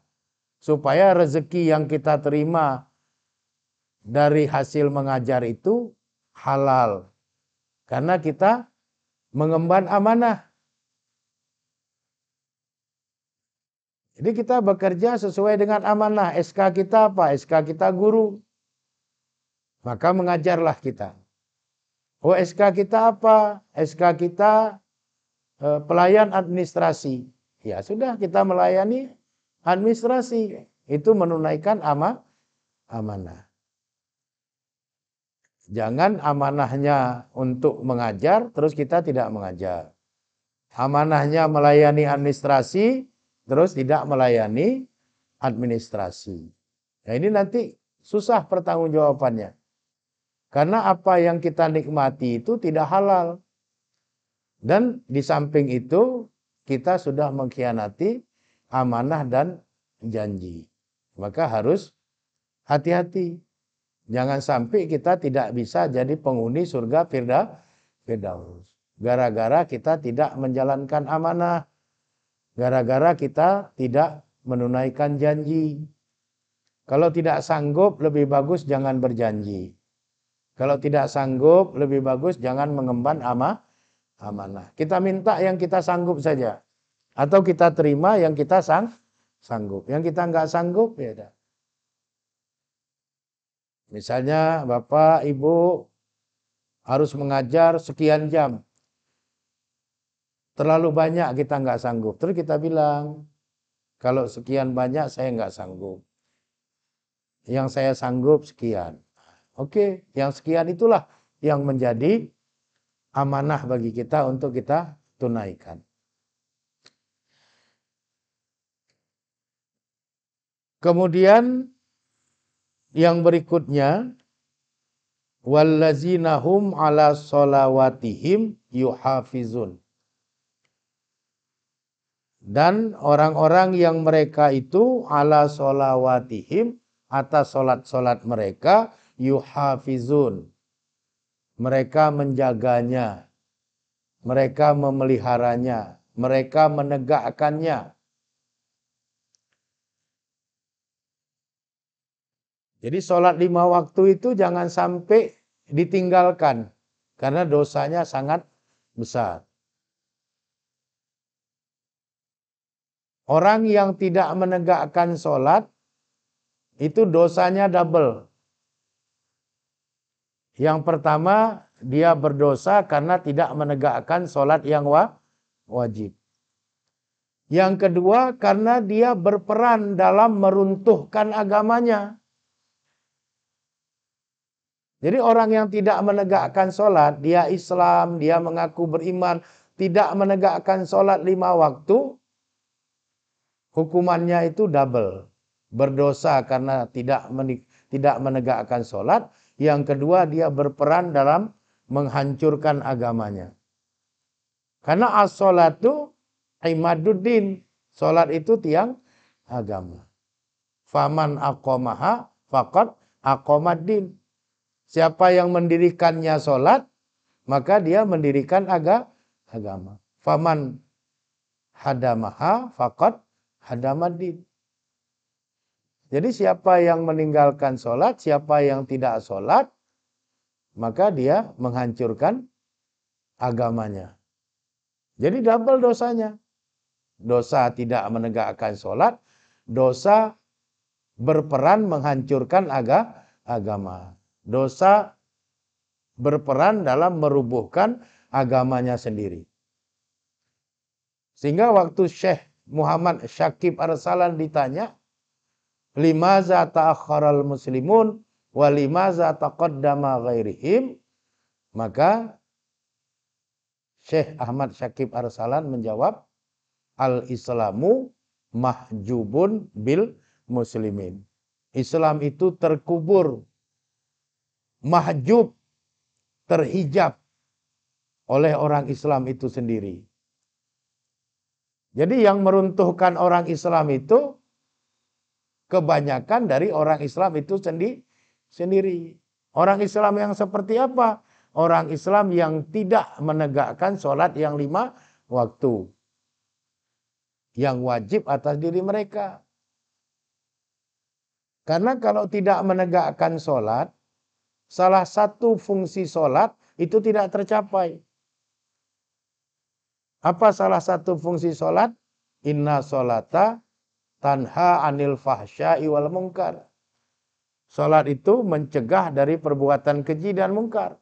Supaya rezeki yang kita terima dari hasil mengajar itu halal. Karena kita mengemban amanah. Jadi kita bekerja sesuai dengan amanah. SK kita apa? SK kita guru. Maka mengajarlah kita. Oh, SK kita apa? SK kita pelayan administrasi. Ya sudah, kita melayani administrasi. Itu menunaikan amanah. Jangan amanahnya untuk mengajar, terus kita tidak mengajar. Amanahnya melayani administrasi, terus tidak melayani administrasi. Nah ini nanti susah pertanggungjawabannya. Karena apa yang kita nikmati itu tidak halal. Dan di samping itu kita sudah mengkhianati amanah dan janji. Maka harus hati-hati. Jangan sampai kita tidak bisa jadi penghuni surga Firdaus. Gara-gara kita tidak menjalankan amanah. Gara-gara kita tidak menunaikan janji. Kalau tidak sanggup, lebih bagus jangan berjanji. Kalau tidak sanggup, lebih bagus jangan mengemban amanah. Kita minta yang kita sanggup saja. Atau kita terima yang kita sanggup. Yang kita nggak sanggup, ya dah. Misalnya Bapak, Ibu harus mengajar sekian jam. Terlalu banyak kita nggak sanggup. Terus kita bilang, kalau sekian banyak saya nggak sanggup. Yang saya sanggup sekian. Oke, yang sekian itulah yang menjadi amanah bagi kita untuk kita tunaikan. Kemudian yang berikutnya, wallazina hum ala sholawatihim yuhafizun. Dan orang-orang yang mereka itu ala sholawatihim, atas solat-solat mereka, yuhafizun. Mereka menjaganya, mereka memeliharanya, mereka menegakkannya. Jadi sholat 5 waktu itu jangan sampai ditinggalkan. Karena dosanya sangat besar. Orang yang tidak menegakkan sholat, itu dosanya double. Yang pertama, dia berdosa karena tidak menegakkan sholat yang wajib. Yang kedua, karena dia berperan dalam meruntuhkan agamanya. Jadi orang yang tidak menegakkan sholat, dia Islam, dia mengaku beriman, tidak menegakkan sholat 5 waktu, hukumannya itu double. Berdosa karena tidak menegakkan sholat. Yang kedua, dia berperan dalam menghancurkan agamanya. Karena as-sholatu imaduddin. Sholat itu tiang agama. Faman aqomaha faqad aqomaddin. Siapa yang mendirikannya sholat, maka dia mendirikan agama. Faman hadamaha faqad hadamaddin. Jadi siapa yang meninggalkan sholat, siapa yang tidak sholat, maka dia menghancurkan agamanya. Jadi double dosanya. Dosa tidak menegakkan sholat, dosa berperan menghancurkan agama. Dosa berperan dalam merubuhkan agamanya sendiri. Sehingga waktu Syekh Muhammad Syakib Arsalan ditanya, limaza ta'akharal muslimun wa limaza taqaddama ghairihim, maka Syekh Ahmad Syakib Arsalan menjawab, al-islamu mahjubun bil muslimin. Islam itu terkubur, mahjub, terhijab oleh orang Islam itu sendiri. Jadi yang meruntuhkan orang Islam itu kebanyakan dari orang Islam itu sendiri. Orang Islam yang seperti apa? Orang Islam yang tidak menegakkan sholat yang 5 waktu. Yang wajib atas diri mereka. Karena kalau tidak menegakkan sholat, salah satu fungsi sholat itu tidak tercapai. Apa salah satu fungsi sholat? Inna sholata tanha anil fahsya'i wal munkar. Sholat itu mencegah dari perbuatan keji dan mungkar.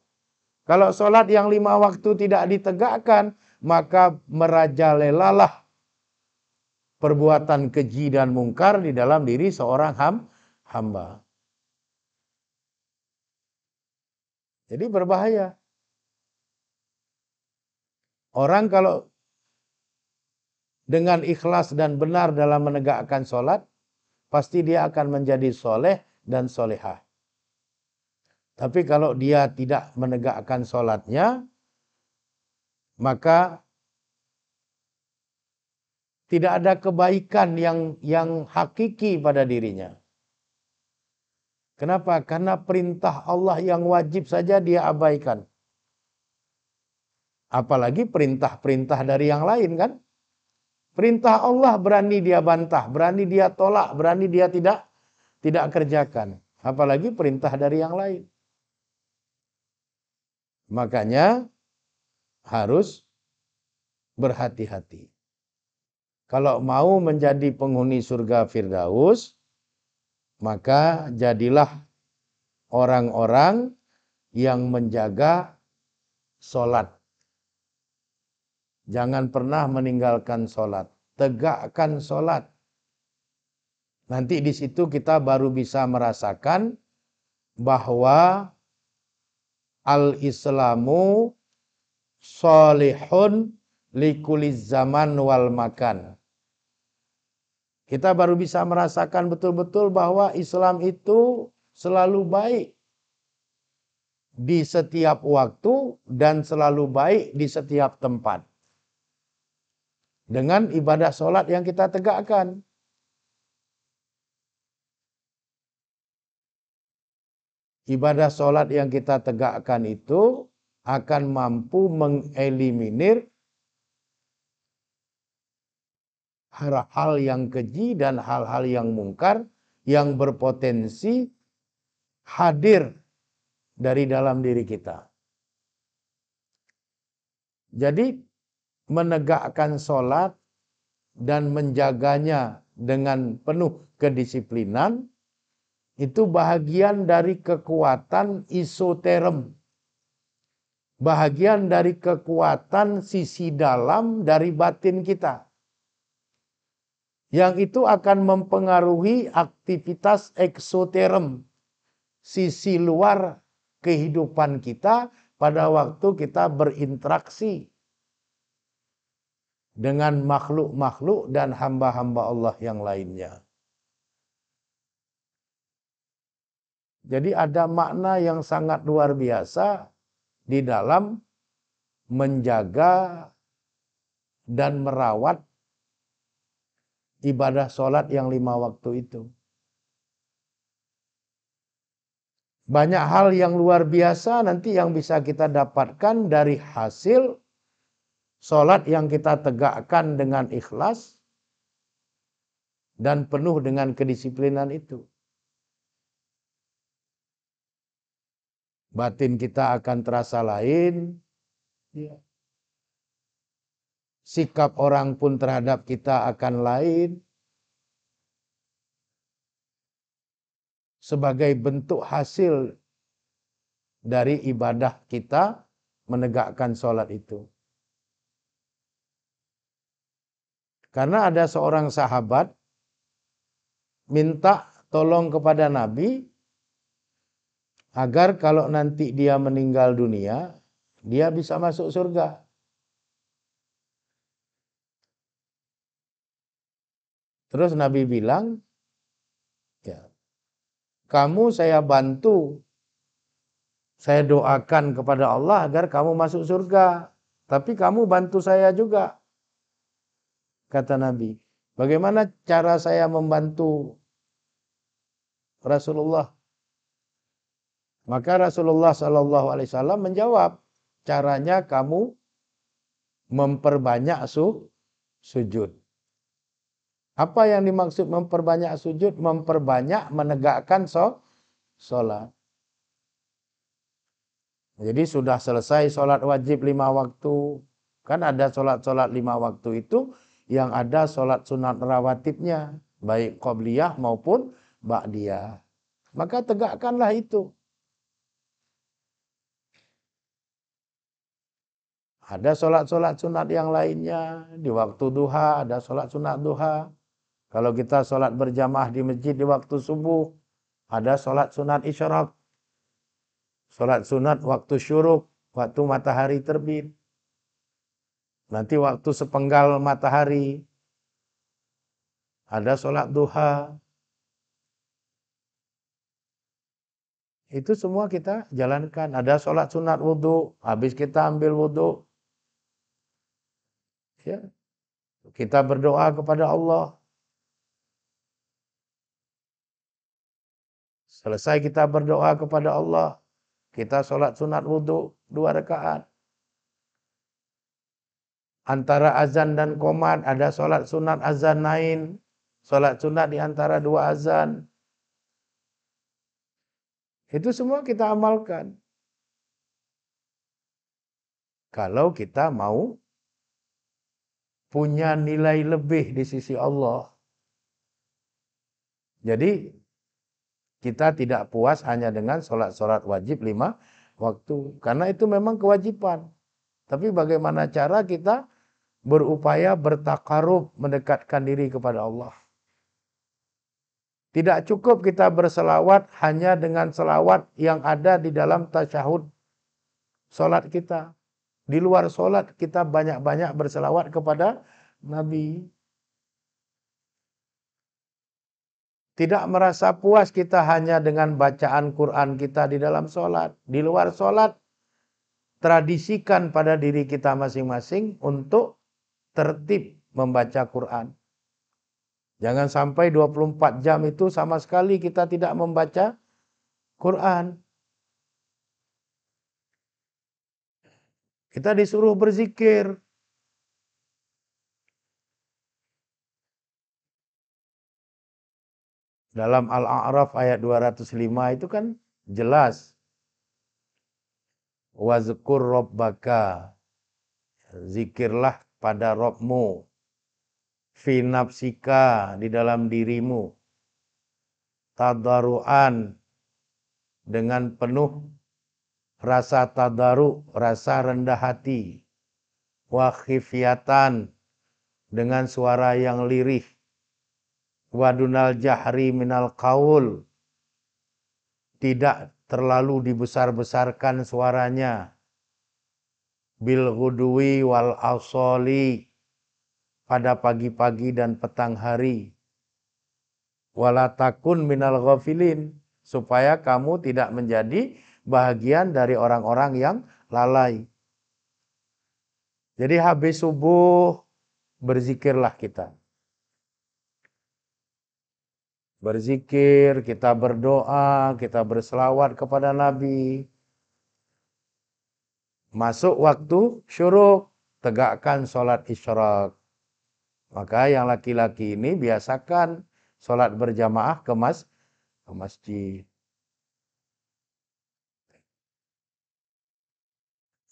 Kalau sholat yang 5 waktu tidak ditegakkan, maka merajalelalah perbuatan keji dan mungkar di dalam diri seorang hamba. Jadi berbahaya. Orang kalau dengan ikhlas dan benar dalam menegakkan sholat, pasti dia akan menjadi soleh dan solehah. Tapi kalau dia tidak menegakkan sholatnya, maka Tidak ada kebaikan yang hakiki pada dirinya. Kenapa? Karena perintah Allah yang wajib saja dia abaikan. Apalagi perintah-perintah dari yang lain kan? Perintah Allah berani dia bantah, berani dia tolak, berani dia tidak kerjakan. Apalagi perintah dari yang lain. Makanya harus berhati-hati. Kalau mau menjadi penghuni surga Firdaus, maka jadilah orang-orang yang menjaga sholat. Jangan pernah meninggalkan sholat. Tegakkan sholat. Nanti di situ kita baru bisa merasakan bahwa al-Islamu sholihun likuliz zaman wal makan. Kita baru bisa merasakan betul-betul bahwa Islam itu selalu baik di setiap waktu dan selalu baik di setiap tempat. Dengan ibadah sholat yang kita tegakkan. Ibadah sholat yang kita tegakkan itu akan mampu mengeliminir hal-hal yang keji dan hal-hal yang mungkar yang berpotensi hadir dari dalam diri kita. Jadi menegakkan sholat dan menjaganya dengan penuh kedisiplinan itu bahagian dari kekuatan isoterm. Bahagian dari kekuatan sisi dalam dari batin kita. Yang itu akan mempengaruhi aktivitas eksoterm, sisi luar kehidupan kita pada waktu kita berinteraksi dengan makhluk-makhluk dan hamba-hamba Allah yang lainnya. Jadi ada makna yang sangat luar biasa di dalam menjaga dan merawat ibadah sholat yang 5 waktu itu. Banyak hal yang luar biasa nanti yang bisa kita dapatkan dari hasil sholat yang kita tegakkan dengan ikhlas dan penuh dengan kedisiplinan itu. Batin kita akan terasa lain. Sikap orang pun terhadap kita akan lain. Sebagai bentuk hasil dari ibadah kita menegakkan sholat itu. Karena ada seorang sahabat minta tolong kepada Nabi agar kalau nanti dia meninggal dunia, dia bisa masuk surga. Terus Nabi bilang, ya, kamu saya bantu, saya doakan kepada Allah agar kamu masuk surga. Tapi kamu bantu saya juga. Kata Nabi, bagaimana cara saya membantu Rasulullah? Maka Rasulullah SAW menjawab, caranya kamu memperbanyak sujud. Apa yang dimaksud memperbanyak sujud? Memperbanyak menegakkan sholat. Jadi sudah selesai sholat wajib 5 waktu. Kan ada sholat-sholat 5 waktu itu yang ada sholat sunat rawatibnya. Baik qobliyah maupun ba'diyah. Maka tegakkanlah itu. Ada sholat-sholat sunat yang lainnya. Di waktu duha ada sholat sunat duha. Kalau kita sholat berjamaah di masjid di waktu subuh, ada sholat sunat isyraq. Sholat sunat waktu syuruk, waktu matahari terbit. Nanti waktu sepenggal matahari, ada sholat duha. Itu semua kita jalankan. Ada sholat sunat wudhu, habis kita ambil wudhu. Ya. Kita berdoa kepada Allah. Selesai kita berdoa kepada Allah, kita sholat sunat wudhu 2 rakaat. Antara azan dan qomat ada sholat sunat azan lain. Sholat sunat di antara 2 azan. Itu semua kita amalkan. Kalau kita mau punya nilai lebih di sisi Allah. Jadi kita tidak puas hanya dengan sholat-sholat wajib 5 waktu. Karena itu memang kewajiban. Tapi bagaimana cara kita berupaya bertakarub, mendekatkan diri kepada Allah. Tidak cukup kita berselawat hanya dengan selawat yang ada di dalam tasyahud sholat kita. Di luar sholat kita banyak-banyak berselawat kepada Nabi. Tidak merasa puas kita hanya dengan bacaan Quran kita di dalam sholat. Di luar sholat, tradisikan pada diri kita masing-masing untuk tertib membaca Quran. Jangan sampai 24 jam itu sama sekali kita tidak membaca Quran. Kita disuruh berzikir. Dalam Al-A'raf ayat 205 itu kan jelas. Wazkur rabbaka. Zikirlah pada Rabbmu. Fi nafsika, di dalam dirimu. Tadarruan, dengan penuh rasa tadaru, rasa rendah hati. Wa khifyatan, dengan suara yang lirih. Wadunal jahri minal qaul, tidak terlalu dibesar-besarkan suaranya. Bil ghudwi wal asoli, pada pagi-pagi dan petang hari. Wala takun minal ghafilin, supaya kamu tidak menjadi bahagian dari orang-orang yang lalai. Jadi habis subuh berzikirlah kita. Berzikir, kita berdoa, kita berselawat kepada Nabi. Masuk waktu syuruk, tegakkan sholat isyraq. Maka yang laki-laki ini biasakan sholat berjamaah ke masjid.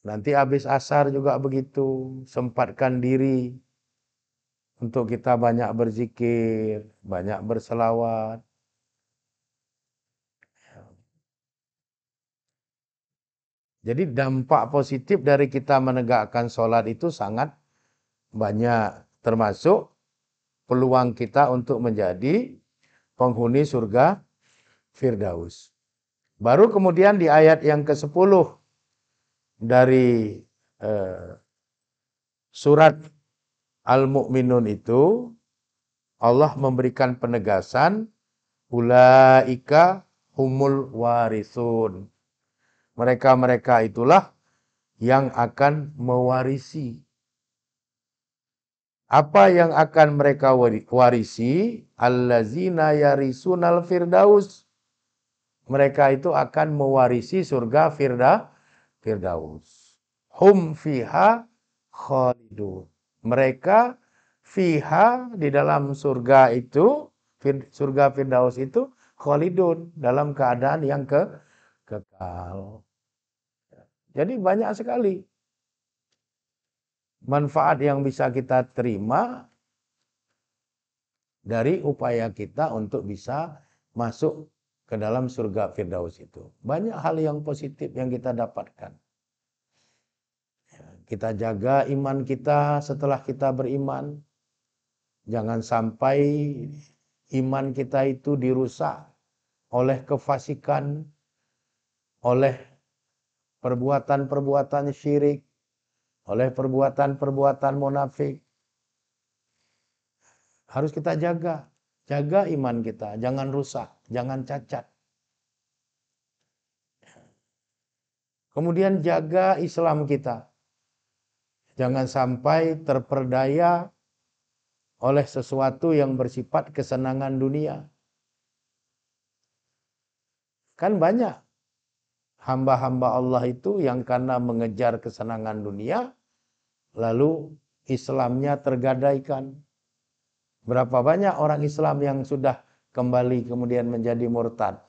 Nanti habis asar juga begitu, sempatkan diri untuk kita banyak berzikir, banyak berselawat. Jadi dampak positif dari kita menegakkan sholat itu sangat banyak, termasuk peluang kita untuk menjadi penghuni surga Firdaus. Baru kemudian di ayat yang ke-10 dari surat Al-Mu'minun itu, Allah memberikan penegasan, ulaika humul warisun. Mereka-mereka itulah yang akan mewarisi. Apa yang akan mereka warisi? Allazina yarisunal firdaus. Mereka itu akan mewarisi surga Firdaus. Hum fiha khalidun. Mereka fiha, di dalam surga itu, surga Firdaus itu, khalidun, dalam keadaan yang kekal. Jadi banyak sekali manfaat yang bisa kita terima dari upaya kita untuk bisa masuk ke dalam surga Firdaus itu. Banyak hal yang positif yang kita dapatkan. Kita jaga iman kita setelah kita beriman. Jangan sampai iman kita itu dirusak oleh kefasikan, oleh perbuatan-perbuatan syirik, oleh perbuatan-perbuatan munafik. Harus kita jaga. Jaga iman kita, jangan rusak, jangan cacat. Kemudian jaga Islam kita. Jangan sampai terperdaya oleh sesuatu yang bersifat kesenangan dunia. Kan banyak hamba-hamba Allah itu yang karena mengejar kesenangan dunia, lalu Islamnya tergadaikan. Berapa banyak orang Islam yang sudah kembali kemudian menjadi murtad?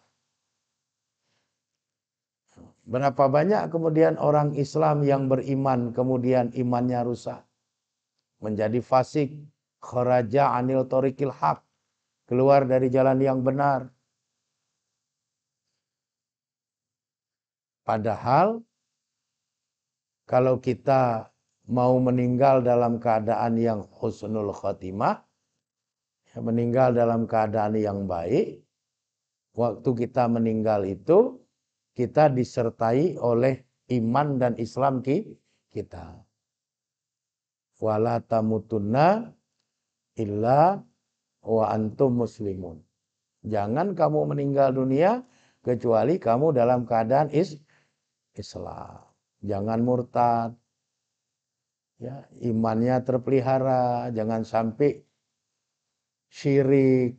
Berapa banyak kemudian orang Islam yang beriman kemudian imannya rusak? Menjadi fasik, kharaja anil tariqil haq, keluar dari jalan yang benar. Padahal kalau kita mau meninggal dalam keadaan yang husnul khotimah, meninggal dalam keadaan yang baik, waktu kita meninggal itu kita disertai oleh iman dan Islam kita. Wala tamutunna illa wa antum muslimun. Jangan kamu meninggal dunia kecuali kamu dalam keadaan Islam. Jangan murtad. Ya, imannya terpelihara, jangan sampai syirik.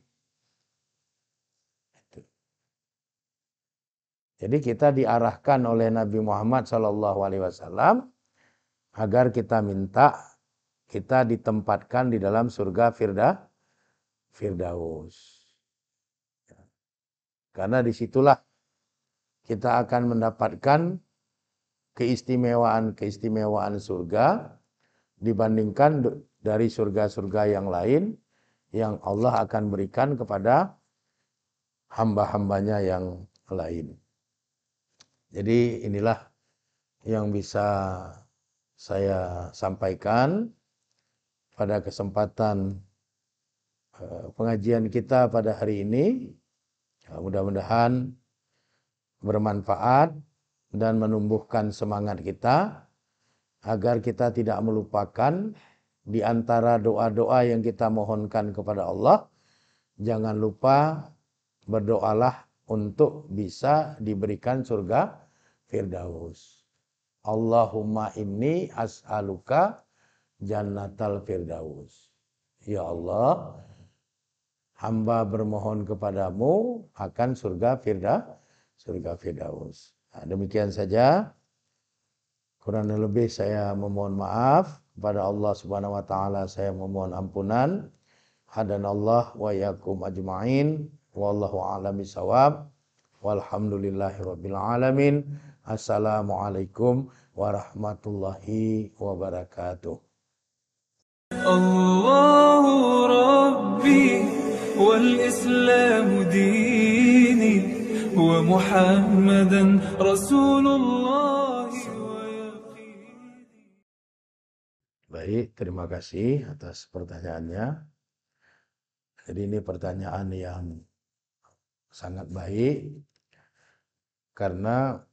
Jadi kita diarahkan oleh Nabi Muhammad SAW agar kita minta kita ditempatkan di dalam surga Firdaus. Karena disitulah kita akan mendapatkan keistimewaan-keistimewaan surga dibandingkan dari surga-surga yang lain yang Allah akan berikan kepada hamba-hambanya yang lain. Jadi inilah yang bisa saya sampaikan pada kesempatan pengajian kita pada hari ini. Mudah-mudahan bermanfaat dan menumbuhkan semangat kita agar kita tidak melupakan di antara doa-doa yang kita mohonkan kepada Allah, jangan lupa berdoalah untuk bisa diberikan surga Firdaus. Allahumma inni as'aluka jannatal Firdaus. Ya Allah, hamba bermohon kepadamu akan surga Firdaus. Nah, demikian saja. Kurang lebih saya memohon maaf kepada Allah Subhanahu wa taala, saya memohon ampunan. Hadanallah wa yakum ajmain. Wallahu a'lam bishawab. Walhamdulillahirabbil alamin. Assalamualaikum warahmatullahi wabarakatuh. الله ربي والإسلام ديني ومحمدا رسول الله ويقيني. Baik, terima kasih atas pertanyaannya. Jadi ini pertanyaan yang sangat baik karena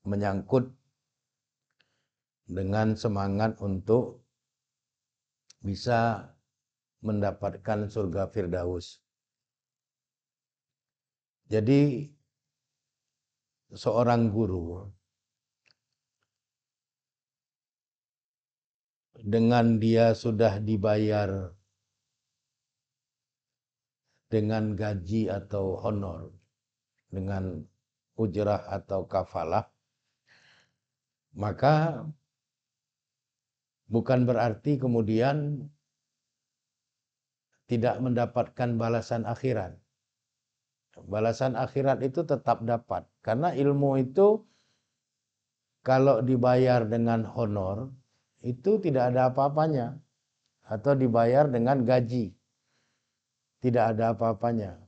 menyangkut dengan semangat untuk bisa mendapatkan surga Firdaus. Jadi seorang guru dengan dia sudah dibayar dengan gaji atau honor, dengan ujrah atau kafalah, maka bukan berarti kemudian tidak mendapatkan balasan akhirat. Balasan akhirat itu tetap dapat. Karena ilmu itu kalau dibayar dengan honor, itu tidak ada apa-apanya. Atau dibayar dengan gaji, tidak ada apa-apanya.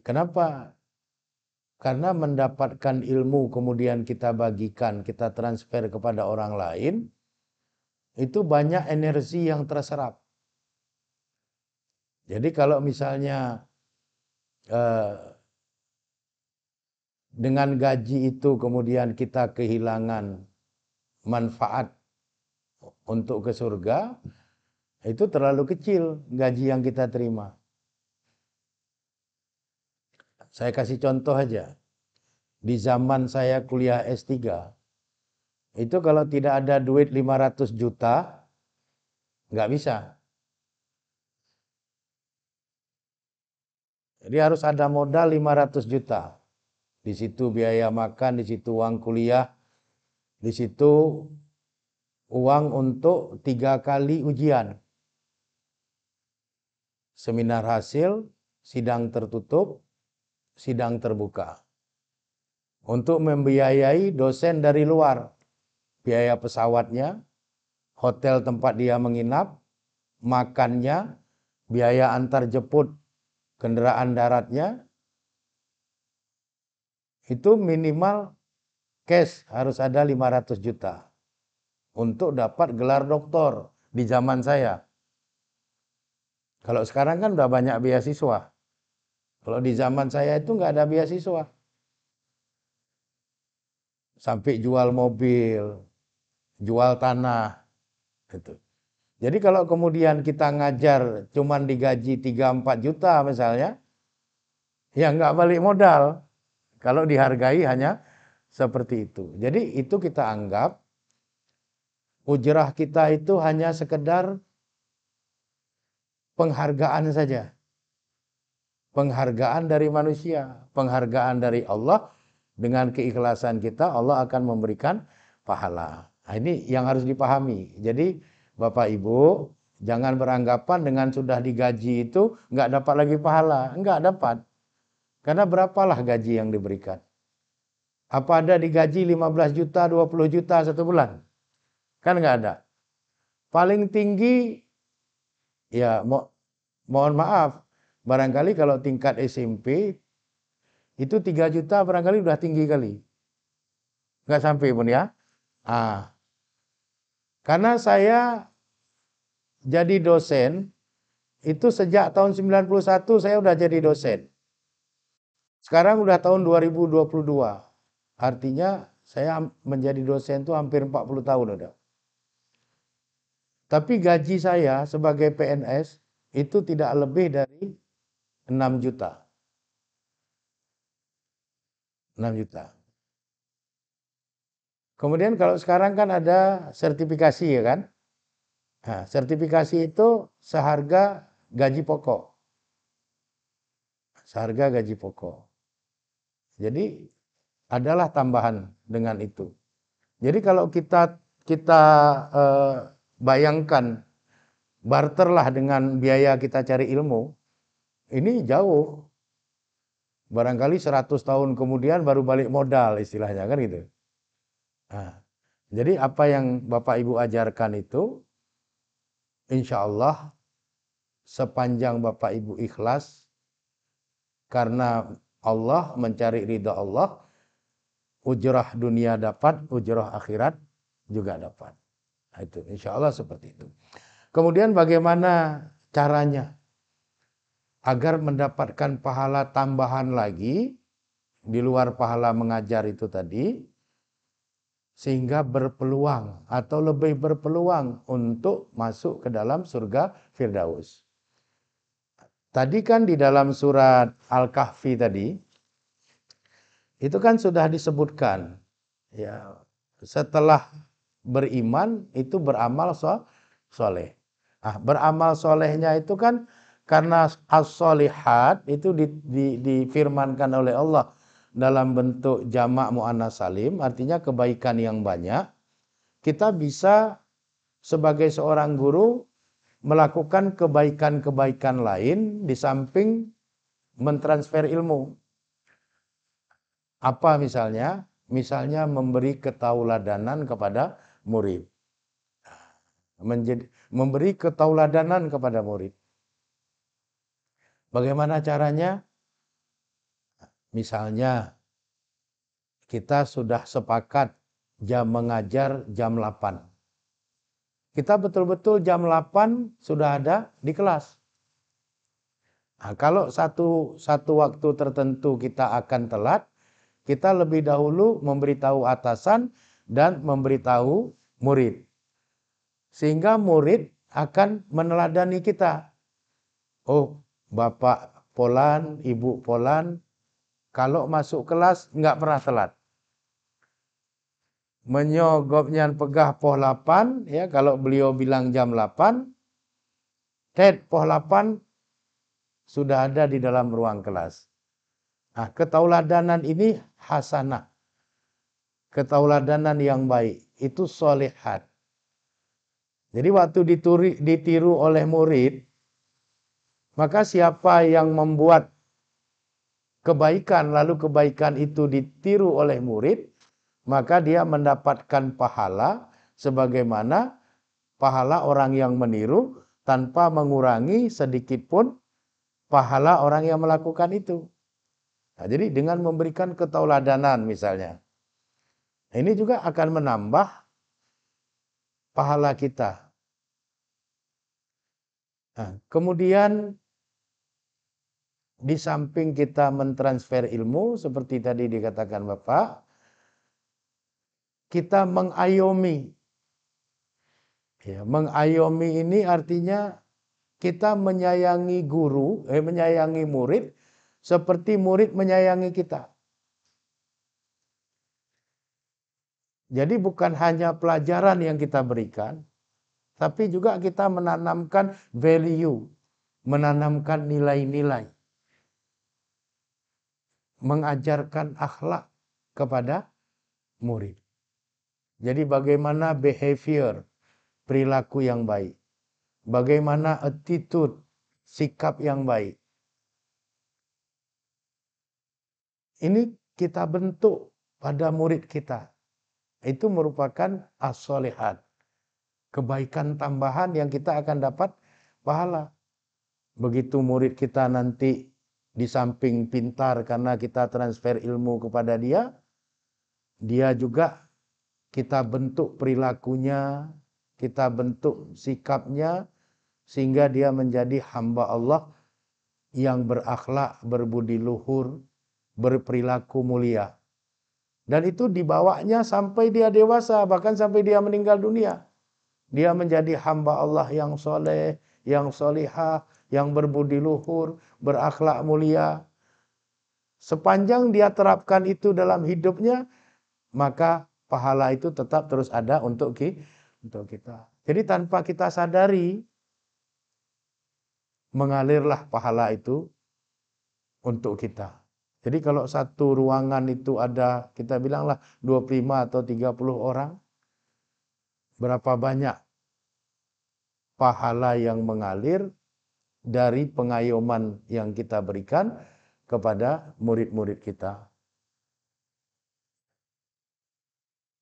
Kenapa? Karena mendapatkan ilmu kemudian kita bagikan, kita transfer kepada orang lain, itu banyak energi yang terserap. Jadi kalau misalnya dengan gaji itu kemudian kita kehilangan manfaat untuk ke surga, itu terlalu kecil gaji yang kita terima. Saya kasih contoh aja. Di zaman saya kuliah S3, itu kalau tidak ada duit 500 juta, Nggak bisa. Jadi harus ada modal 500 juta. Di situ biaya makan, di situ uang kuliah, di situ uang untuk 3 kali ujian. Seminar hasil, sidang tertutup, sidang terbuka. Untuk membiayai dosen dari luar. Biaya pesawatnya, hotel tempat dia menginap, makannya, biaya antar jemput kendaraan daratnya, itu minimal cash harus ada 500 juta. Untuk dapat gelar doktor di zaman saya. Kalau sekarang kan udah banyak beasiswa. Kalau di zaman saya itu nggak ada beasiswa. Sampai jual mobil, jual tanah. Gitu. Jadi kalau kemudian kita ngajar cuman digaji 3-4 juta misalnya, ya nggak balik modal. Kalau dihargai hanya seperti itu. Jadi itu kita anggap ujrah kita itu hanya sekedar penghargaan saja. Penghargaan dari manusia, penghargaan dari Allah. Dengan keikhlasan kita, Allah akan memberikan pahala. Nah, ini yang harus dipahami. Jadi Bapak Ibu, jangan beranggapan dengan sudah digaji itu nggak dapat lagi pahala. Nggak dapat. Karena berapalah gaji yang diberikan? Apa ada digaji 15 juta, 20 juta satu bulan? Kan nggak ada. Paling tinggi, ya mohon maaf, barangkali kalau tingkat SMP, itu 3 juta barangkali udah tinggi kali. Nggak sampai pun ya. Karena saya jadi dosen, itu sejak tahun 91 saya udah jadi dosen. Sekarang udah tahun 2022. Artinya saya menjadi dosen itu hampir 40 tahun udah. Tapi gaji saya sebagai PNS itu tidak lebih dari 6 juta. 6 juta. Kemudian kalau sekarang kan ada sertifikasi ya kan? Nah, sertifikasi itu seharga gaji pokok. Seharga gaji pokok. Jadi adalah tambahan dengan itu. Jadi kalau kita bayangkan barterlah dengan biaya kita cari ilmu, ini jauh. Barangkali 100 tahun kemudian baru balik modal istilahnya kan gitu. Nah, jadi apa yang Bapak Ibu ajarkan itu, insya Allah sepanjang Bapak Ibu ikhlas karena Allah, mencari ridha Allah, ujrah dunia dapat, ujrah akhirat juga dapat. Nah, itu insya Allah seperti itu. Kemudian bagaimana caranya agar mendapatkan pahala tambahan lagi di luar pahala mengajar itu tadi, sehingga berpeluang atau lebih berpeluang untuk masuk ke dalam surga Firdaus. Tadi kan di dalam surat Al-Kahfi tadi, itu kan sudah disebutkan, ya, setelah beriman itu beramal soleh. Nah, beramal solehnya itu kan karena as-solihat itu difirmankan oleh Allah dalam bentuk jamak muannats salim, artinya kebaikan yang banyak. Kita bisa sebagai seorang guru melakukan kebaikan-kebaikan lain di samping mentransfer ilmu. Apa misalnya? Misalnya memberi ketauladanan kepada murid. Memberi ketauladanan kepada murid. Bagaimana caranya? Misalnya kita sudah sepakat jam mengajar jam 8. Kita betul-betul jam 8 sudah ada di kelas. Nah, kalau satu waktu tertentu kita akan telat, kita lebih dahulu memberitahu atasan dan memberitahu murid. Sehingga murid akan meneladani kita. Oh, Bapak Polan, Ibu Polan, kalau masuk kelas nggak pernah telat. Menyogopnya pegah poh 8, ya, kalau beliau bilang jam 8, Poh 8 sudah ada di dalam ruang kelas. Nah, ketauladanan ini hasanah. Ketauladanan yang baik. Itu solihat. Jadi waktu ditiru oleh murid, maka siapa yang membuat kebaikan, lalu kebaikan itu ditiru oleh murid, maka dia mendapatkan pahala sebagaimana pahala orang yang meniru tanpa mengurangi sedikit pun pahala orang yang melakukan itu. Nah, jadi dengan memberikan ketauladanan misalnya, ini juga akan menambah pahala kita. Nah, kemudian di samping kita mentransfer ilmu, seperti tadi dikatakan Bapak, kita mengayomi. Ya, mengayomi ini artinya kita menyayangi guru, menyayangi murid, seperti murid menyayangi kita. Jadi bukan hanya pelajaran yang kita berikan, tapi juga kita menanamkan value, menanamkan nilai-nilai, mengajarkan akhlak kepada murid. Jadi bagaimana behavior, perilaku yang baik. Bagaimana attitude, sikap yang baik. Ini kita bentuk pada murid kita. Itu merupakan as-solihat. Kebaikan tambahan yang kita akan dapat pahala. Begitu murid kita nanti di samping pintar karena kita transfer ilmu kepada dia, dia juga kita bentuk perilakunya, kita bentuk sikapnya, sehingga dia menjadi hamba Allah yang berakhlak, berbudi luhur, berperilaku mulia. Dan itu dibawanya sampai dia dewasa, bahkan sampai dia meninggal dunia. Dia menjadi hamba Allah yang soleh, yang solihah, yang berbudi luhur, berakhlak mulia. Sepanjang dia terapkan itu dalam hidupnya, maka pahala itu tetap terus ada untuk kita. Jadi tanpa kita sadari, mengalirlah pahala itu untuk kita. Jadi kalau satu ruangan itu ada, kita bilanglah 25 atau 30 orang, berapa banyak pahala yang mengalir dari pengayoman yang kita berikan kepada murid-murid kita.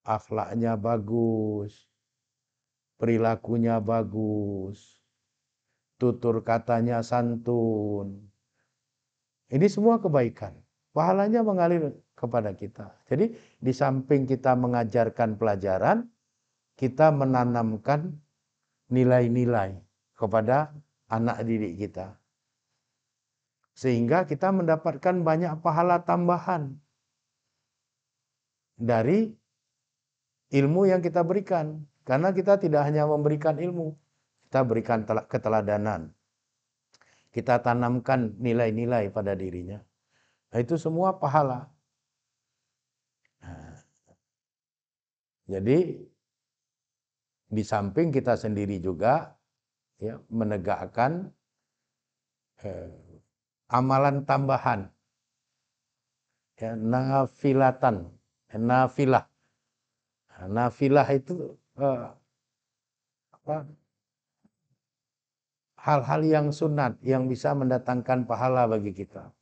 Akhlaknya bagus, perilakunya bagus, tutur katanya santun. Ini semua kebaikan. Pahalanya mengalir kepada kita. Jadi di samping kita mengajarkan pelajaran, kita menanamkan nilai-nilai kepada anak didik kita. Sehingga kita mendapatkan banyak pahala tambahan dari ilmu yang kita berikan. Karena kita tidak hanya memberikan ilmu, kita berikan keteladanan. Kita tanamkan nilai-nilai pada dirinya. Nah, itu semua pahala. Nah, jadi di samping kita sendiri juga ya, menegakkan amalan tambahan, ya, nafilatan, nafilah. Nah, nafilah itu hal-hal yang sunat yang bisa mendatangkan pahala bagi kita.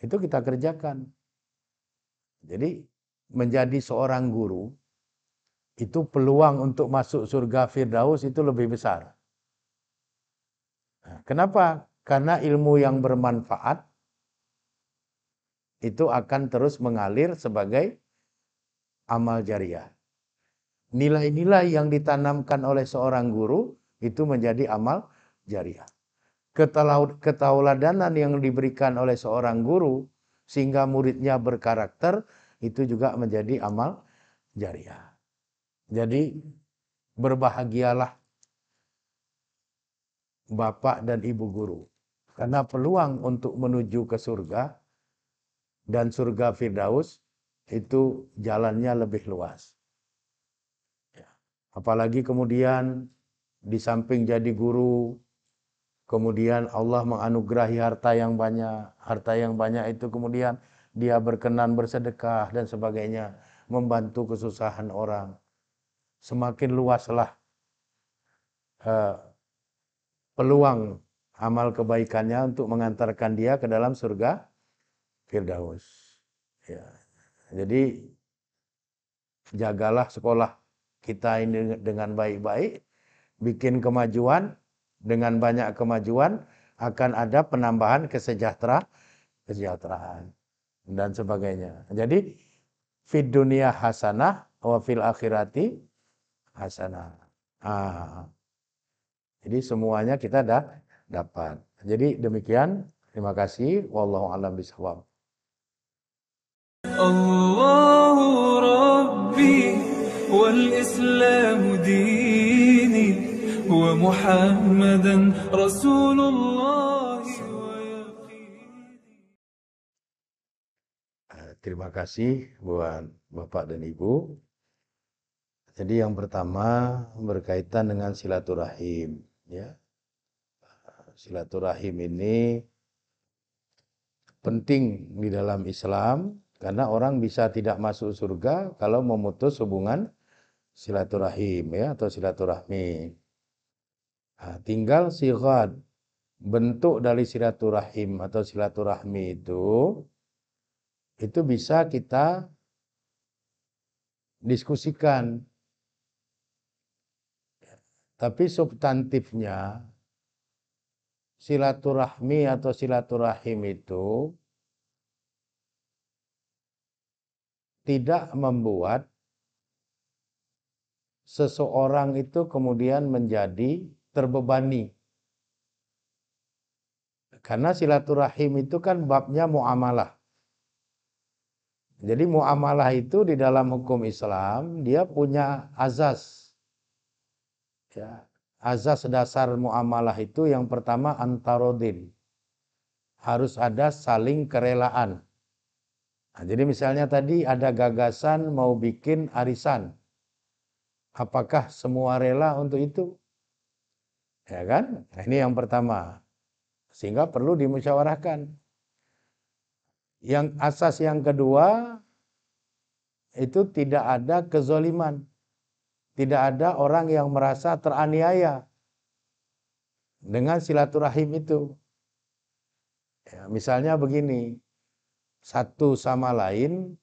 Itu kita kerjakan. Jadi menjadi seorang guru itu peluang untuk masuk surga Firdaus itu lebih besar. Nah, kenapa? Karena ilmu yang bermanfaat itu akan terus mengalir sebagai amal jariah. Nilai-nilai yang ditanamkan oleh seorang guru itu menjadi amal jariah. Ketauladanan yang diberikan oleh seorang guru sehingga muridnya berkarakter itu juga menjadi amal jariah. Jadi berbahagialah bapak dan ibu guru. Karena peluang untuk menuju ke surga dan surga Firdaus itu jalannya lebih luas. Apalagi kemudian di samping jadi guru, kemudian Allah menganugerahi harta yang banyak itu kemudian dia berkenan bersedekah dan sebagainya, membantu kesusahan orang. Semakin luaslah peluang amal kebaikannya untuk mengantarkan dia ke dalam surga Firdaus. Ya. Jadi jagalah sekolah kita ini dengan baik-baik, bikin kemajuan, dengan banyak kemajuan akan ada penambahan kesejahteraan dan sebagainya. Jadi fid dunia hasanah wa fil akhirati hasanah. Jadi semuanya kita dapat. Jadi demikian. Terima kasih. Wallahu a'lam bishawab. الله ربي والإسلام ديني ومحمدا رسول الله ويقيني. Terima kasih buat Bapak dan Ibu. Jadi yang pertama berkaitan dengan silaturahim, ya. Silaturahim ini penting di dalam Islam karena orang bisa tidak masuk surga kalau memutus hubungan silaturahim, ya, atau silaturahmi. Nah, tinggal sigat bentuk dari silaturahim atau silaturahmi itu bisa kita diskusikan. Tapi substantifnya silaturahmi atau silaturahim itu tidak membuat seseorang itu kemudian menjadi terbebani. Karena silaturahim itu kan babnya muamalah. Jadi muamalah itu di dalam hukum Islam dia punya azas. Ya, azas dasar muamalah itu yang pertama antarodin. Harus ada saling kerelaan. Nah, jadi misalnya tadi ada gagasan mau bikin arisan. Apakah semua rela untuk itu? Ya kan? Nah, ini yang pertama. Sehingga perlu dimusyawarahkan. Yang asas yang kedua itu tidak ada kezoliman. Tidak ada orang yang merasa teraniaya dengan silaturahim itu. Ya, misalnya begini, satu sama lain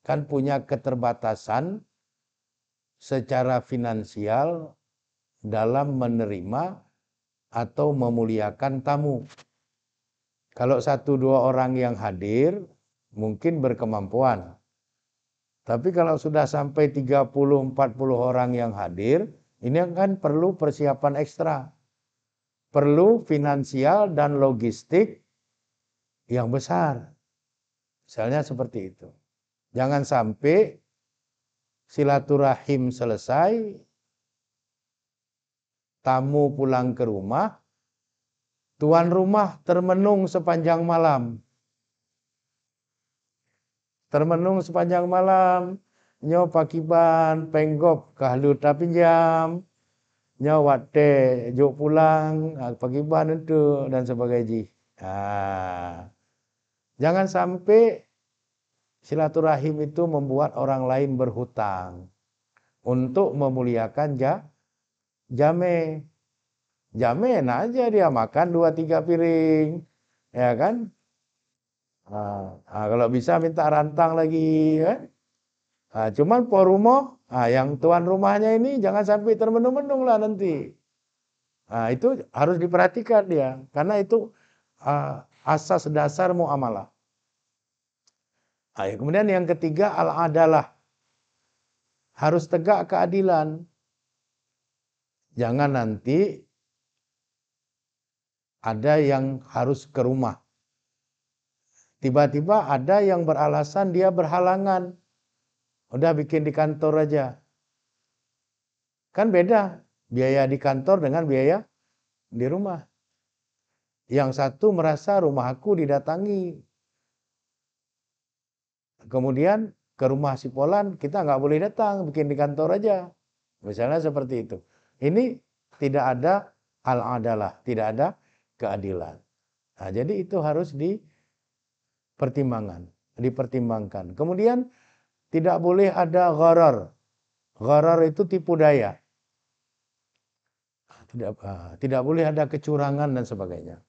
kan punya keterbatasan secara finansial dalam menerima atau memuliakan tamu. Kalau satu dua orang yang hadir mungkin berkemampuan. Tapi kalau sudah sampai 30-40 orang yang hadir, ini kan perlu persiapan ekstra. Perlu finansial dan logistik yang besar. Misalnya seperti itu. Jangan sampai silaturahim selesai, tamu pulang ke rumah, tuan rumah termenung sepanjang malam. Termenung sepanjang malam, nyo pakiban, penggop, kahlu pinjam, nyo wate, juk pulang, pakiban itu, dan sebagainya. Jangan sampai silaturahim itu membuat orang lain berhutang untuk memuliakan jame. Jame enak aja dia makan 2-3 piring, ya kan? Kalau bisa minta rantang lagi, kan? Cuman porumo, yang tuan rumahnya ini jangan sampai termenung-menung lah nanti. Itu harus diperhatikan dia, karena itu asas dasar muamalah. Kemudian yang ketiga al-adalah, harus tegak keadilan. Jangan nanti ada yang harus ke rumah. Tiba-tiba ada yang beralasan dia berhalangan. Udah bikin di kantor aja. Kan beda biaya di kantor dengan biaya di rumah. Yang satu merasa rumahku didatangi. Kemudian ke rumah si Polan kita nggak boleh datang, bikin di kantor aja. Misalnya seperti itu. Ini tidak ada al-adalah, tidak ada keadilan. Nah, jadi itu harus dipertimbangkan. Kemudian tidak boleh ada gharar. Gharar itu tipu daya. Tidak boleh ada kecurangan dan sebagainya.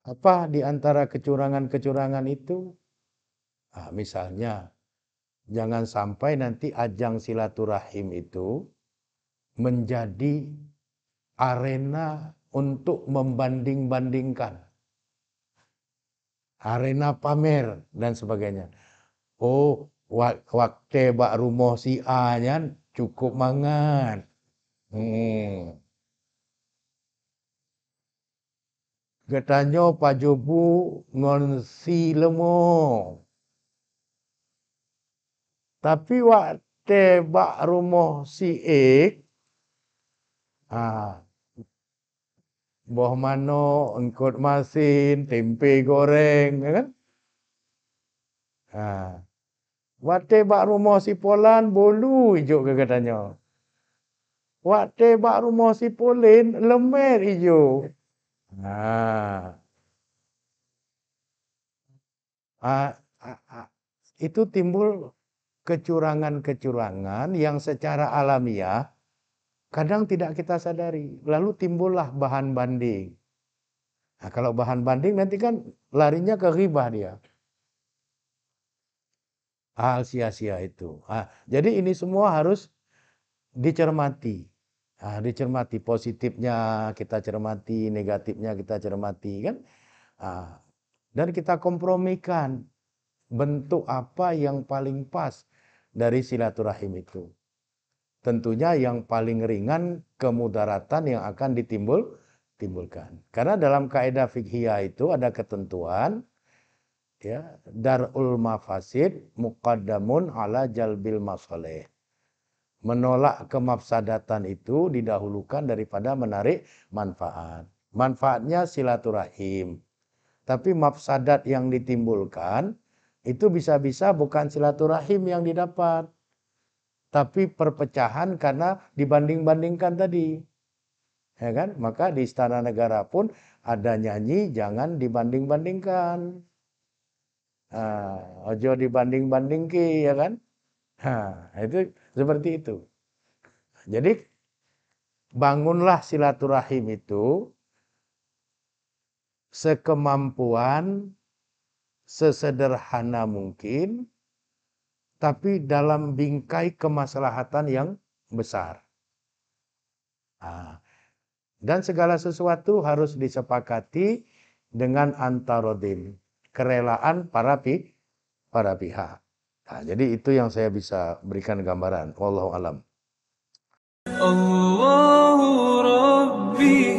Apa di antara kecurangan-kecurangan itu? Misalnya, jangan sampai nanti ajang silaturahim itu menjadi arena untuk membanding-bandingkan. Arena pamer dan sebagainya. Oh, waktu bak rumah si A nya cukup mangan. Katanya Pak Jobu ngonsi lemo. Tapi waktu bak rumah si X, boh mano engkot masin, tempe goreng, ya kan? Waktu bak rumah si Polan, bolu hijau ke katanya. Waktu bak rumah si Polin, lemer hijau. Itu timbul kecurangan-kecurangan yang secara alamiah kadang tidak kita sadari. Lalu timbullah bahan banding. Kalau bahan banding nanti kan larinya ke ghibah dia. Hal sia-sia itu. Jadi ini semua harus dicermati. Dicermati positifnya kita cermati, negatifnya kita cermati kan. Dan kita kompromikan bentuk apa yang paling pas dari silaturahim itu. Tentunya yang paling ringan kemudaratan yang akan ditimbulkan. Karena dalam kaidah fiqhiyah itu ada ketentuan, ya, darul mafasid muqaddamun ala jalbil masalih. Menolak kemafsadatan itu didahulukan daripada menarik manfaat. Manfaatnya silaturahim. Tapi mafsadat yang ditimbulkan itu bisa-bisa bukan silaturahim yang didapat, tapi perpecahan karena dibanding-bandingkan tadi. Ya kan? Maka di Istana Negara pun ada nyanyi jangan dibanding-bandingkan. Ojo dibanding-bandingki, ya kan? Itu seperti itu. Jadi bangunlah silaturahim itu sekemampuan, sesederhana mungkin, tapi dalam bingkai kemaslahatan yang besar. Dan segala sesuatu harus disepakati dengan antarodin, kerelaan para pihak. Jadi itu yang saya bisa berikan gambaran. Wallahu alam. Allahu Rabbi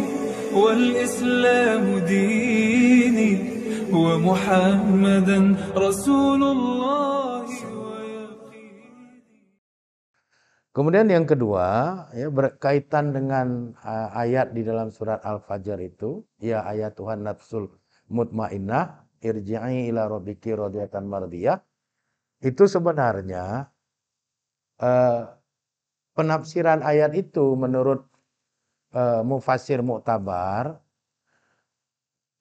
wal Islam dini wa Muhammadan Rasulullah. Kemudian yang kedua, ya, berkaitan dengan ayat di dalam surat Al-Fajr itu, ya ayat Tuhan nafsul mutmainnah, irji'i ila rabbiki radiyatan mardiyah. Itu sebenarnya penafsiran ayat itu menurut mufassir mu'tabar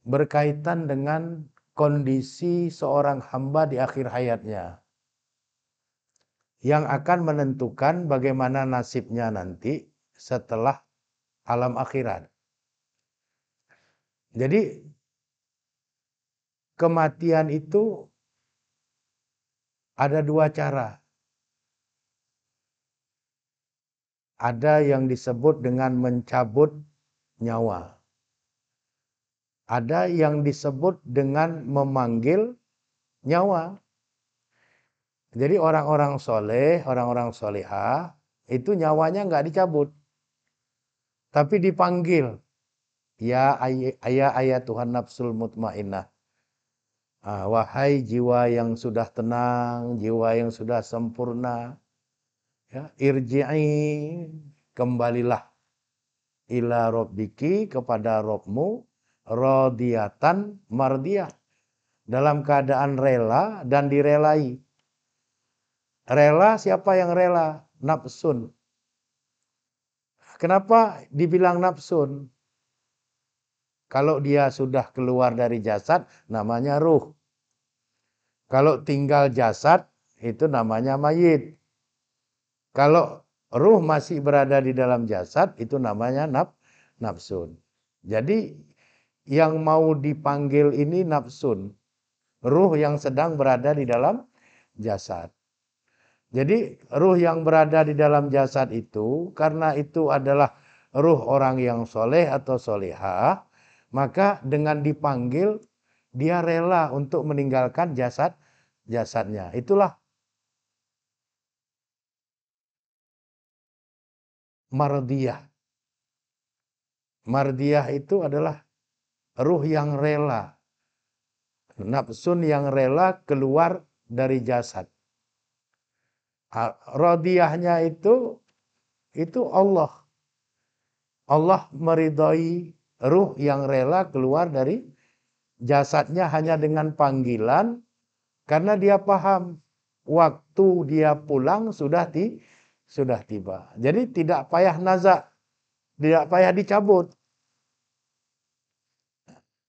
berkaitan dengan kondisi seorang hamba di akhir hayatnya, yang akan menentukan bagaimana nasibnya nanti setelah alam akhirat. Jadi kematian itu ada dua cara. Ada yang disebut dengan mencabut nyawa. Ada yang disebut dengan memanggil nyawa. Jadi orang-orang soleh, orang-orang solehah, itu nyawanya nggak dicabut. Tapi dipanggil. Ya ayat Tuhan nafsul mutmainnah. Wahai jiwa yang sudah tenang, jiwa yang sudah sempurna. Ya, irji'i, kembalilah ila rabbiki, kepada Rabbmu, radiyatan mardiyah, dalam keadaan rela dan direlai. Rela, siapa yang rela? Nafsun. Kenapa dibilang nafsun? Kalau dia sudah keluar dari jasad, namanya ruh. Kalau tinggal jasad, itu namanya mayit. Kalau ruh masih berada di dalam jasad, itu namanya nafsun. Jadi yang mau dipanggil ini nafsun. Ruh yang sedang berada di dalam jasad. Jadi ruh yang berada di dalam jasad itu, karena itu adalah ruh orang yang soleh atau solehah, maka dengan dipanggil, dia rela untuk meninggalkan jasadnya. Itulah mardiyah. Mardiyah itu adalah ruh yang rela. Nafsun yang rela keluar dari jasad. Radiyahnya itu Allah. Allah meridhai ruh yang rela keluar dari jasadnya hanya dengan panggilan, karena dia paham waktu dia pulang sudah tiba. Jadi tidak payah nazak, tidak payah dicabut.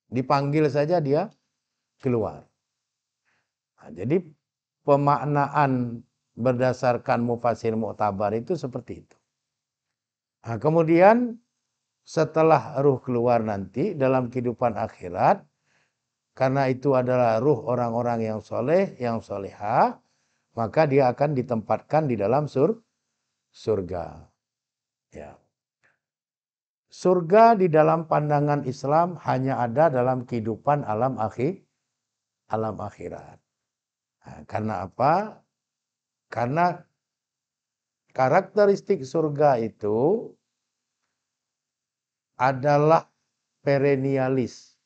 Dipanggil saja dia keluar. Nah, jadi pemaknaan berdasarkan mufassir mu'tabar itu seperti itu. Nah, kemudian setelah ruh keluar nanti dalam kehidupan akhirat, karena itu adalah ruh orang-orang yang soleh, yang solehah, maka dia akan ditempatkan di dalam surga. Ya. Surga di dalam pandangan Islam hanya ada dalam kehidupan alam akhirat. Nah, karena apa? Karena karakteristik surga itu adalah perennialis.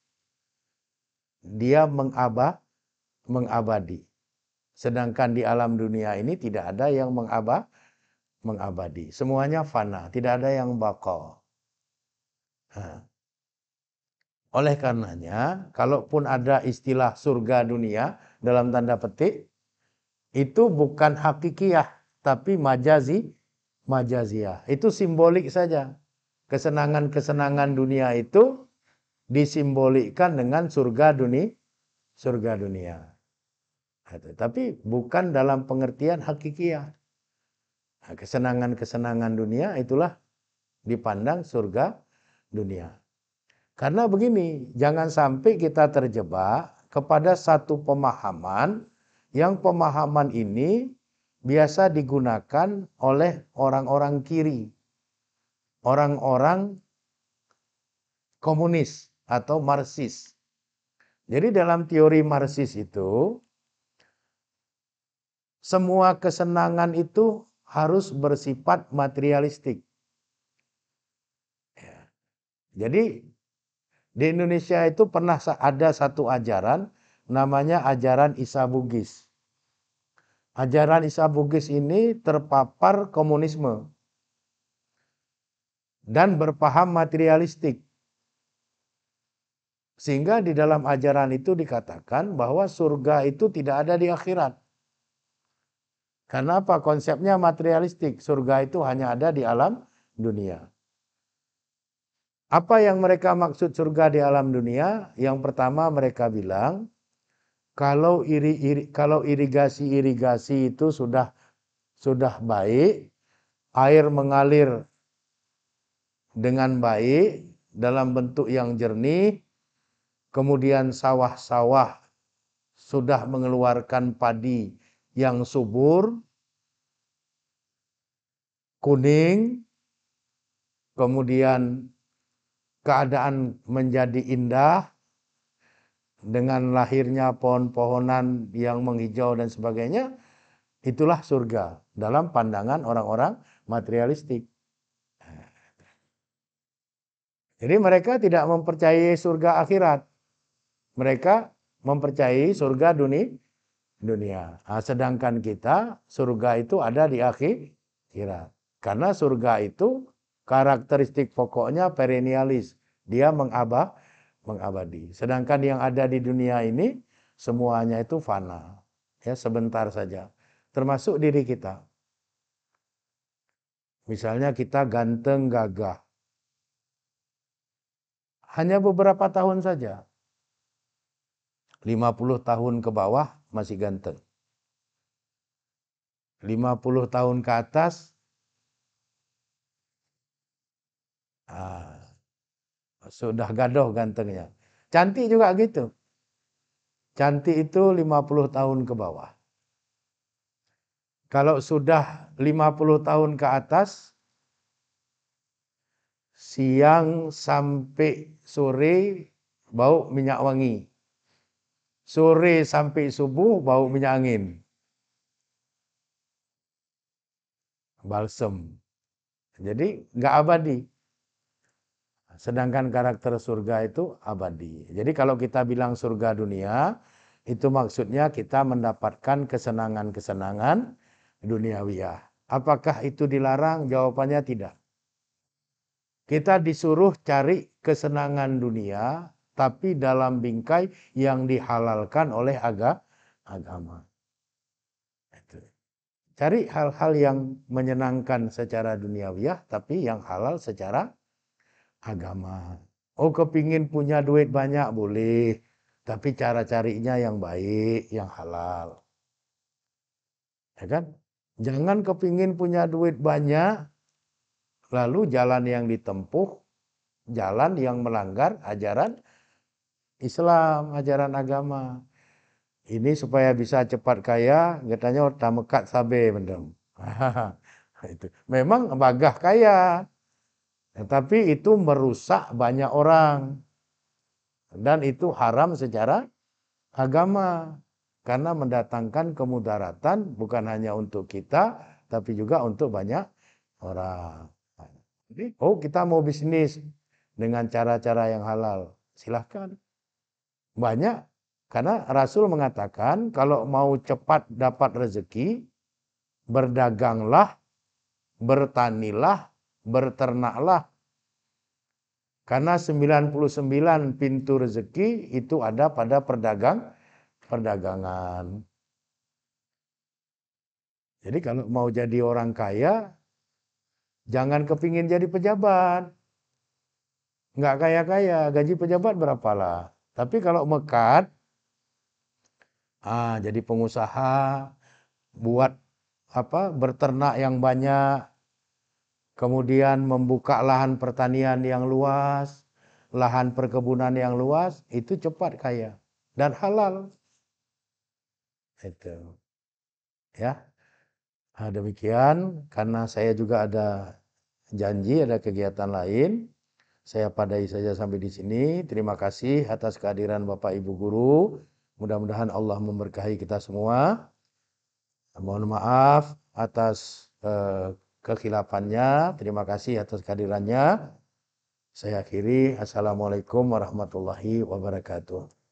Dia mengabadi. Sedangkan di alam dunia ini tidak ada yang mengabadi. Semuanya fana, tidak ada yang baqa. Nah, oleh karenanya, kalaupun ada istilah surga dunia dalam tanda petik, itu bukan hakikiyah, tapi majaziyah. Itu simbolik saja. Kesenangan-kesenangan dunia itu disimbolikkan dengan surga dunia. Tapi bukan dalam pengertian hakikiyah. Nah, kesenangan-kesenangan dunia itulah dipandang surga dunia. Karena begini, jangan sampai kita terjebak kepada satu pemahaman yang pemahaman ini biasa digunakan oleh orang-orang kiri, orang-orang komunis atau Marxis. Jadi dalam teori Marxis itu, semua kesenangan itu harus bersifat materialistik. Ya. Jadi di Indonesia itu pernah ada satu ajaran, namanya ajaran Isa Bugis. Ajaran Isa Bugis ini terpapar komunisme dan berpaham materialistik. Sehingga di dalam ajaran itu dikatakan bahwa surga itu tidak ada di akhirat. Karena apa? Konsepnya materialistik. Surga itu hanya ada di alam dunia. Apa yang mereka maksud surga di alam dunia? Yang pertama mereka bilang, kalau irigasi-irigasi itu sudah baik, air mengalir dengan baik dalam bentuk yang jernih, kemudian sawah-sawah sudah mengeluarkan padi yang subur, kuning, kemudian keadaan menjadi indah dengan lahirnya pohon-pohonan yang menghijau dan sebagainya, itulah surga dalam pandangan orang-orang materialistik. Jadi mereka tidak mempercayai surga akhirat. Mereka mempercayai surga dunia. Nah, sedangkan kita, surga itu ada di akhirat. Karena surga itu karakteristik pokoknya perennialis. Dia mengabadi. Sedangkan yang ada di dunia ini semuanya itu fana. Ya, sebentar saja. termasuk diri kita. Misalnya kita ganteng gagah. Hanya beberapa tahun saja. 50 tahun ke bawah masih ganteng. 50 tahun ke atas sudah gadoh gantengnya. Cantik juga gitu. Cantik itu 50 tahun ke bawah. Kalau sudah 50 tahun ke atas, siang sampai sore bau minyak wangi. Sore sampai subuh bau minyak angin. Balsem. Jadi nggak abadi. Sedangkan karakter surga itu abadi. Jadi kalau kita bilang surga dunia, itu maksudnya kita mendapatkan kesenangan-kesenangan duniawiyah. Apakah itu dilarang? Jawabannya tidak. Kita disuruh cari kesenangan dunia, tapi dalam bingkai yang dihalalkan oleh agama. Cari hal-hal yang menyenangkan secara duniawiyah, tapi yang halal secara agama. Oh, kepingin punya duit banyak boleh, tapi cara carinya yang baik, yang halal. Ya kan? Jangan kepingin punya duit banyak, lalu jalan yang ditempuh, jalan yang melanggar ajaran Islam, ajaran agama. Ini supaya bisa cepat kaya, katanya tamekat sabe mendem. Itu. Memang bagah kaya, tapi itu merusak banyak orang. Dan itu haram secara agama. Karena mendatangkan kemudaratan bukan hanya untuk kita, tapi juga untuk banyak orang. Jadi, oh kita mau bisnis dengan cara-cara yang halal. Silahkan. Banyak. Karena Rasul mengatakan kalau mau cepat dapat rezeki, berdaganglah, bertanilah, berternaklah. Karena 99 pintu rezeki itu ada pada perdagangan. Jadi kalau mau jadi orang kaya, jangan kepingin jadi pejabat. Nggak kaya-kaya, gaji pejabat berapalah. Tapi kalau mekat, jadi pengusaha, buat berternak yang banyak, kemudian membuka lahan pertanian yang luas, lahan perkebunan yang luas, itu cepat kaya dan halal. Itu. Ya. Demikian karena saya juga ada janji, ada kegiatan lain. Saya padai saja sampai di sini. Terima kasih atas kehadiran Bapak Ibu guru. Mudah-mudahan Allah memberkahi kita semua. Mohon maaf atas kekhilafannya. Terima kasih atas kehadirannya. Saya akhiri. Assalamualaikum warahmatullahi wabarakatuh.